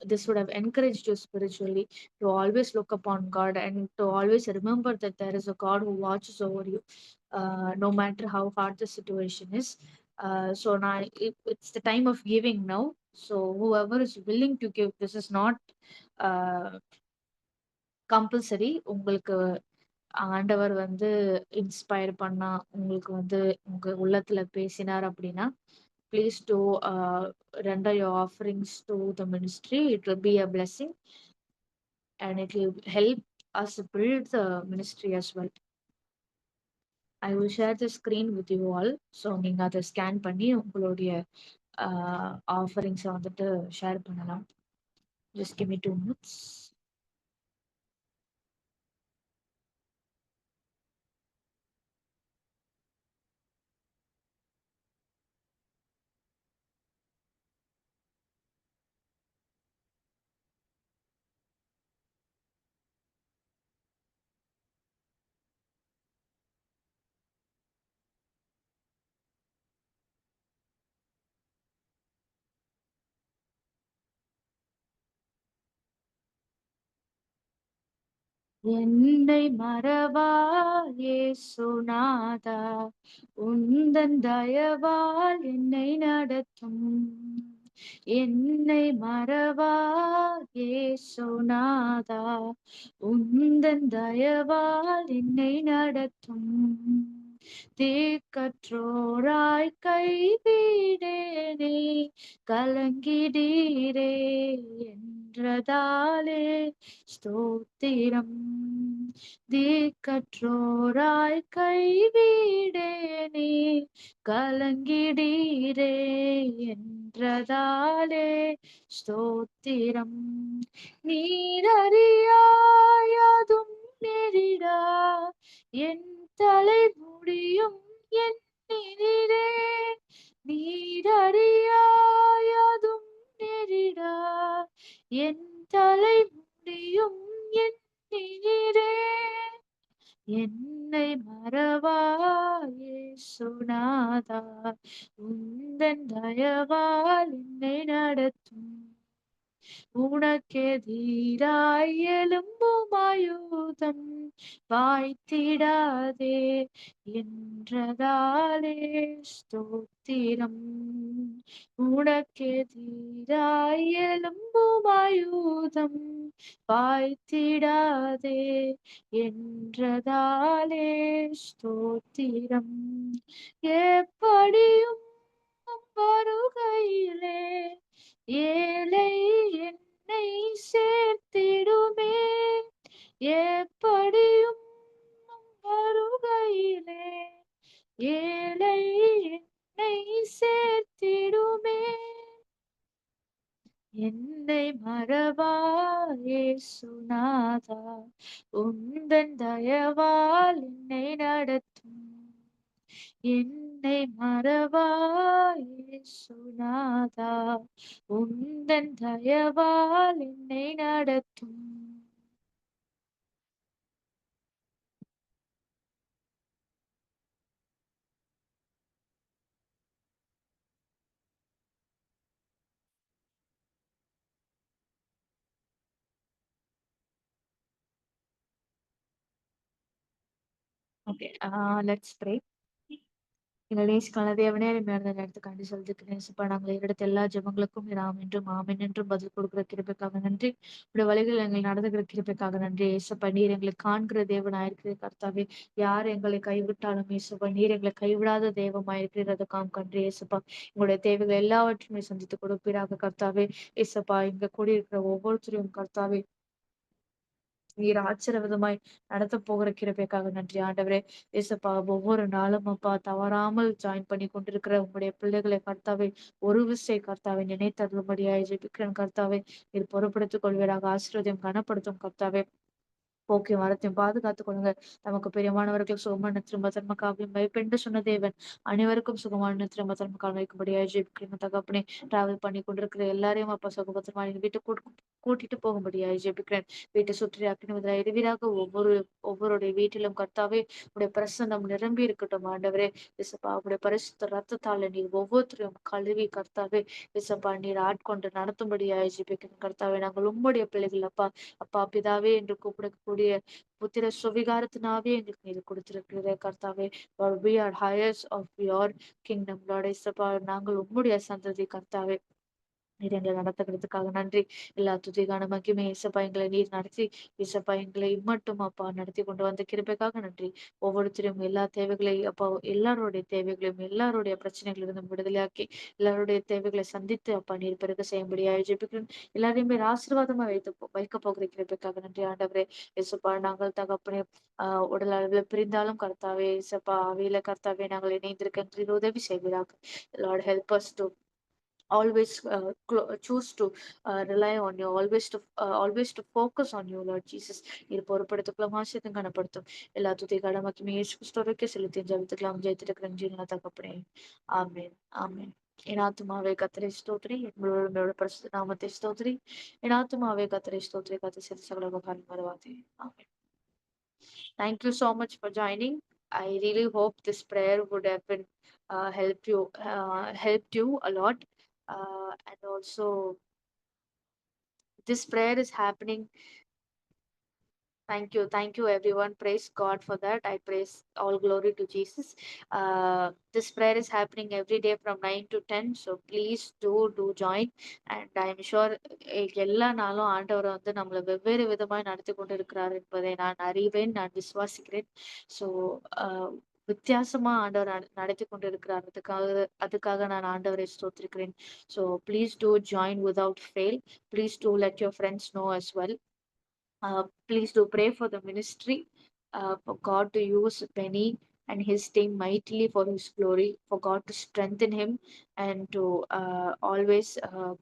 this would have encouraged you spiritually to always look upon God and to always remember that there is a God who watches over you, no matter how hard the situation is. So now it's the time of giving now. So whoever is willing to give, this is not compulsory. உங்களுக்கு ஆண்டவர் inspire பண்ணா, உங்களுக்கு உங்க உள்ளத்துல பேசினார் அப்படின்னா, please do render your offerings to the ministry. It will be a blessing and it will help us build the ministry as well. I will share the screen with you all. So நீங்க அதை scan பண்ணி உங்களுடைய ஆஃபரிங்ஸை share பண்ணலாம். Just give me 2 minutes. என்னை மறவா இயேசுநாதா, உந்தன் தயவால் என்னை நடத்தும். என்னை மறவா இயேசுநாதா, உந்தன் தயவால் என்னை நடத்தும். தீக்கற்றோராய் கைவிடேனே, கலங்கிடீரே என்றதாலே ஸ்தோத்திரம். தீக்கற்றோராய் கைவிடேனே, கலங்கிடீரே என்றதாலே ஸ்தோத்திரம். நீரறியாயதும் நெறிடா, என் தலை முடியும் எண்ணினீரே. நீரறியாயதும் நெறிடா, என் தலை முடியும் எண்ணினீரே. என்னை மறவா இயேசுநாதா, உந்தன் தயவால் என்னை நடத்தும். உனக்கெதிராய் எழும்பும் ஆயுதம் வாய்த்திடாதே என்றதாலே ஸ்தோத்திரம். உனக்கெதிராய் எழும்பும் ஆயுதம் வாய்த்திடாதே என்றதாலே ஸ்தோத்திரம். எப்படியும் வருகையிலே ஏழை என்னை சேர்த்திடுமே. எப்படியும் வருகையிலே ஏழை என்னை சேர்த்திடுமே. என்னை மறவா இயேசுநாதா, உந்தன் தயவால் என்னை நடத்தும். என்னை மறவா இயேசுநாதா, உந்தன் தயவால் என்னை நடத்தும். Okay, let's pray. எங்கள் நேசிக்கான தேவனே, மேல நேரத்துக்காண்டி சொல்லிருக்கிறேன். சுப்பா, நாங்கள் எடுத்த எல்லா ஜெபங்களுக்கும் நாம் என்றும் ஆமென் என்றும் பதில் கொடுக்கிற கிருபைக்காக நன்றி. உடைய வழிகள் எங்களை நடந்துகிற கிருபைக்காக நன்றி. ஏசப்பா, நீர் எங்களை காண்கிற தேவனாயிருக்கிற கர்த்தாவே, யார் எங்களை கைவிட்டாலும் ஏசப்பா, நீர் எங்களை கைவிடாத தேவமாயிருக்கிறதுக்காக கன்றி. ஏசப்பா, எங்களுடைய தேவைகள் எல்லாவற்றையுமே சந்தித்து கொடுப்பீராக கர்த்தாவே. ஏசப்பா, இங்க கூடியிருக்கிற ஒவ்வொருத்தரையும் கர்த்தாவே, நீர் ஆச்சரியவிதமாய் நடத்த போகிற கிருபைக்காக நன்றி ஆண்டவரே. ஏசப்பா, ஒவ்வொரு நாளும் அப்பா தவறாமல் ஜாயின் பண்ணி கொண்டிருக்கிற உங்களுடைய பிள்ளைகளை கர்த்தாவே, ஒரு விசை கர்த்தாவை நினைத்தருளும்படியாய் ஜெபிக்கிறேன் கர்த்தாவே. நீர் பொறுப்படுத்திக் கொள்வீராக. ஆசீர்வதியும் கனப்படுத்தும் கர்த்தாவே. போக்கி வரத்தையும் பாதுகாத்துக் கொள்ளுங்க. நமக்கு பிரியமானவர்கள் சுகமான திரும்ப தர்மக்காவையும் வைப்பென்று சொன்ன தேவன் அனைவருக்கும் சுகமான திரும்ப தர்மக்கால் வைக்கும்படியாக ஜெபிக்கிறேன் தகப்பனே. டிராவல் பண்ணி கொண்டிருக்கிற எல்லாரையும் அப்பா சுகபத்திரமா வீட்டுக்கு கூட்டிட்டு போகும்படியாக ஜெபிக்கிறேன். வீட்டை சுற்றி அக்கினி முதலாக எரிவீராக ஒவ்வொருடைய வீட்டிலும் கர்த்தாவே உடைய பிரசன்னம் நிரம்பி இருக்கட்டும் ஆண்டவரே. இசப்பா, உடைய பரிசுத்த ரத்தத்தால நீர் ஒவ்வொருத்தரையும் கழுவி கர்த்தாவே இசப்பா, நீர் ஆட்கொண்டு நடத்தும்படியாக ஜெபிக்கிறேன் கர்த்தாவே. நாங்கள் உம்முடைய பிள்ளைகள் அப்பா. அப்பா பிதாவே என்று கூப்பிடக்கூடிய புத்திர சுவிகாரத்தினாவே எங்களுக்கு நீர் கொடுத்திருக்கிற கர்த்தாவே. we are heirs of your kingdom, Lord. இசப்பா, நாங்கள் உம்முடைய சந்ததி கர்த்தாவே. நீர் எங்களை நடத்துகிறதுக்காக நன்றி. எல்லா துதிக்கான மகிமை இயேசப்பா எங்களை நீர் நடத்தி இயேசப்பா எங்களை இம்மட்டும் அப்பா நடத்தி கொண்டு வந்த கிருபைக்காக நன்றி. ஒவ்வொருத்தரும் எல்லா தேவைகளை அப்பா எல்லாருடைய தேவைகளையும் எல்லாருடைய பிரச்சனைகளிலிருந்தும் விடுதலையாக்கி எல்லாருடைய தேவைகளை சந்தித்து அப்பா நீர் பிறகு செய்யும்படியாக ஜெபிக்கிறேன். எல்லாரையுமே ஆசீர்வாதமா வைக்க போகிற கிருபைக்காக நன்றி ஆண்டவரே. இயேசப்பா நாங்கள் தகப்பனே உடல் அளவில் பிரிந்தாலும் கர்த்தாவே இயேசப்பா ஆவியில கர்த்தாவே நாங்கள் இணைந்திருக்க நீர் உதவி செய்வீராக. Lord help us to always choose to rely on you, always to focus on you, Lord Jesus. நீர் பொறுப்படுத்துக்கலாம் ஆசிரியத்தை கனப்படுத்தும் எல்லா துதி கடமைக்கும் இயேசு கிறிஸ்துவுக்கே செலுத்தி ஜெபித்துக்கலாம் ஜெயித்திருக்கிற ஜீவன தகப்பனே. ஆமென் ஆமென். என் ஆத்துமாவே கர்த்தரை ஸ்தோத்திரி, எங்களோட பரிசுத்த நாமத்தை ஸ்தோத்திரி. என் ஆத்துமாவே கர்த்தரை ஸ்தோத்திரி, கர்த்தர் செய்த சகல உபகாரம் மறவாதே. ஆமென். Thank you so much for joining. I really hope this prayer would have been helped you a lot. And also, this prayer is happening. Thank you, everyone. Praise God for that. I praise all glory to Jesus. This prayer is happening every day from 9 to 10. So please do join. And I'm sure எல்லா நாளும் ஆண்டவர் வந்து நம்மளை வெவ்வேறு விதமாய் நடத்தி கொண்டு இருக்கிறார் என்பதை நான் அறிவேன், நான் விசுவாசிக்கிறேன். ஸோ வித்தியாசமா ஆண்டவர் நடத்தி கொண்டு இருக்கிறார். அதுக்காக நான் ஆண்டவரை ஸ்தோத்திரிக்கிறேன். So please do join without fail. Please do let your friends know as well. Please do pray for the ministry, for God to use Benny and his team mightily for his glory, for God to strengthen him and to always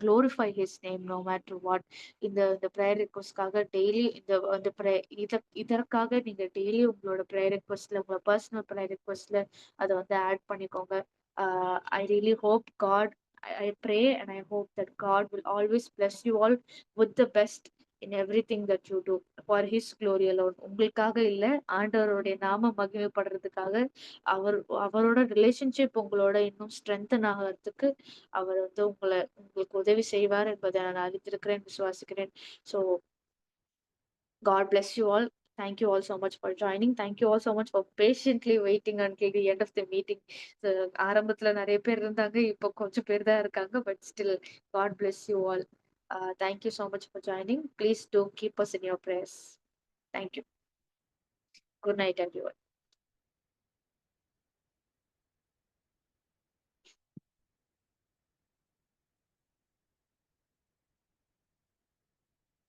glorify his name no matter what. இந்த prayer request-காக daily இந்த இதற்காக நீங்க daily உங்களோட prayer request-ல உங்களோட personal prayer request-ல அதை வந்து add பண்ணிக்கோங்க. I really hope God, I pray and I hope that God will always bless you all with the best in everything that you do for his glory alone. உங்களுக்காக இல்ல, ஆண்டவருடைய நாம மகிமைப்படுறதுக்காக, அவரோட relationship உங்களோட இன்னும் ஸ்ட்ரென்தன் ஆகிறதுக்கு அவர் வந்து உங்களுக்கு உதவி செய்வார் என்பதை நான் அறிந்திருக்கிறேன், விசுவாசிக்கிறேன். So God bless you all. Thank you all so much for joining. Thank you all so much for patiently waiting until the end of the meeting. ஆரம்பத்துல நிறைய பேர் இருந்தாங்க, இப்போ கொஞ்சம் பேர் தான் இருக்காங்க. But still, God bless you all. Thank you so much for joining. Please do keep us in your prayers. Thank you. Good night, everyone.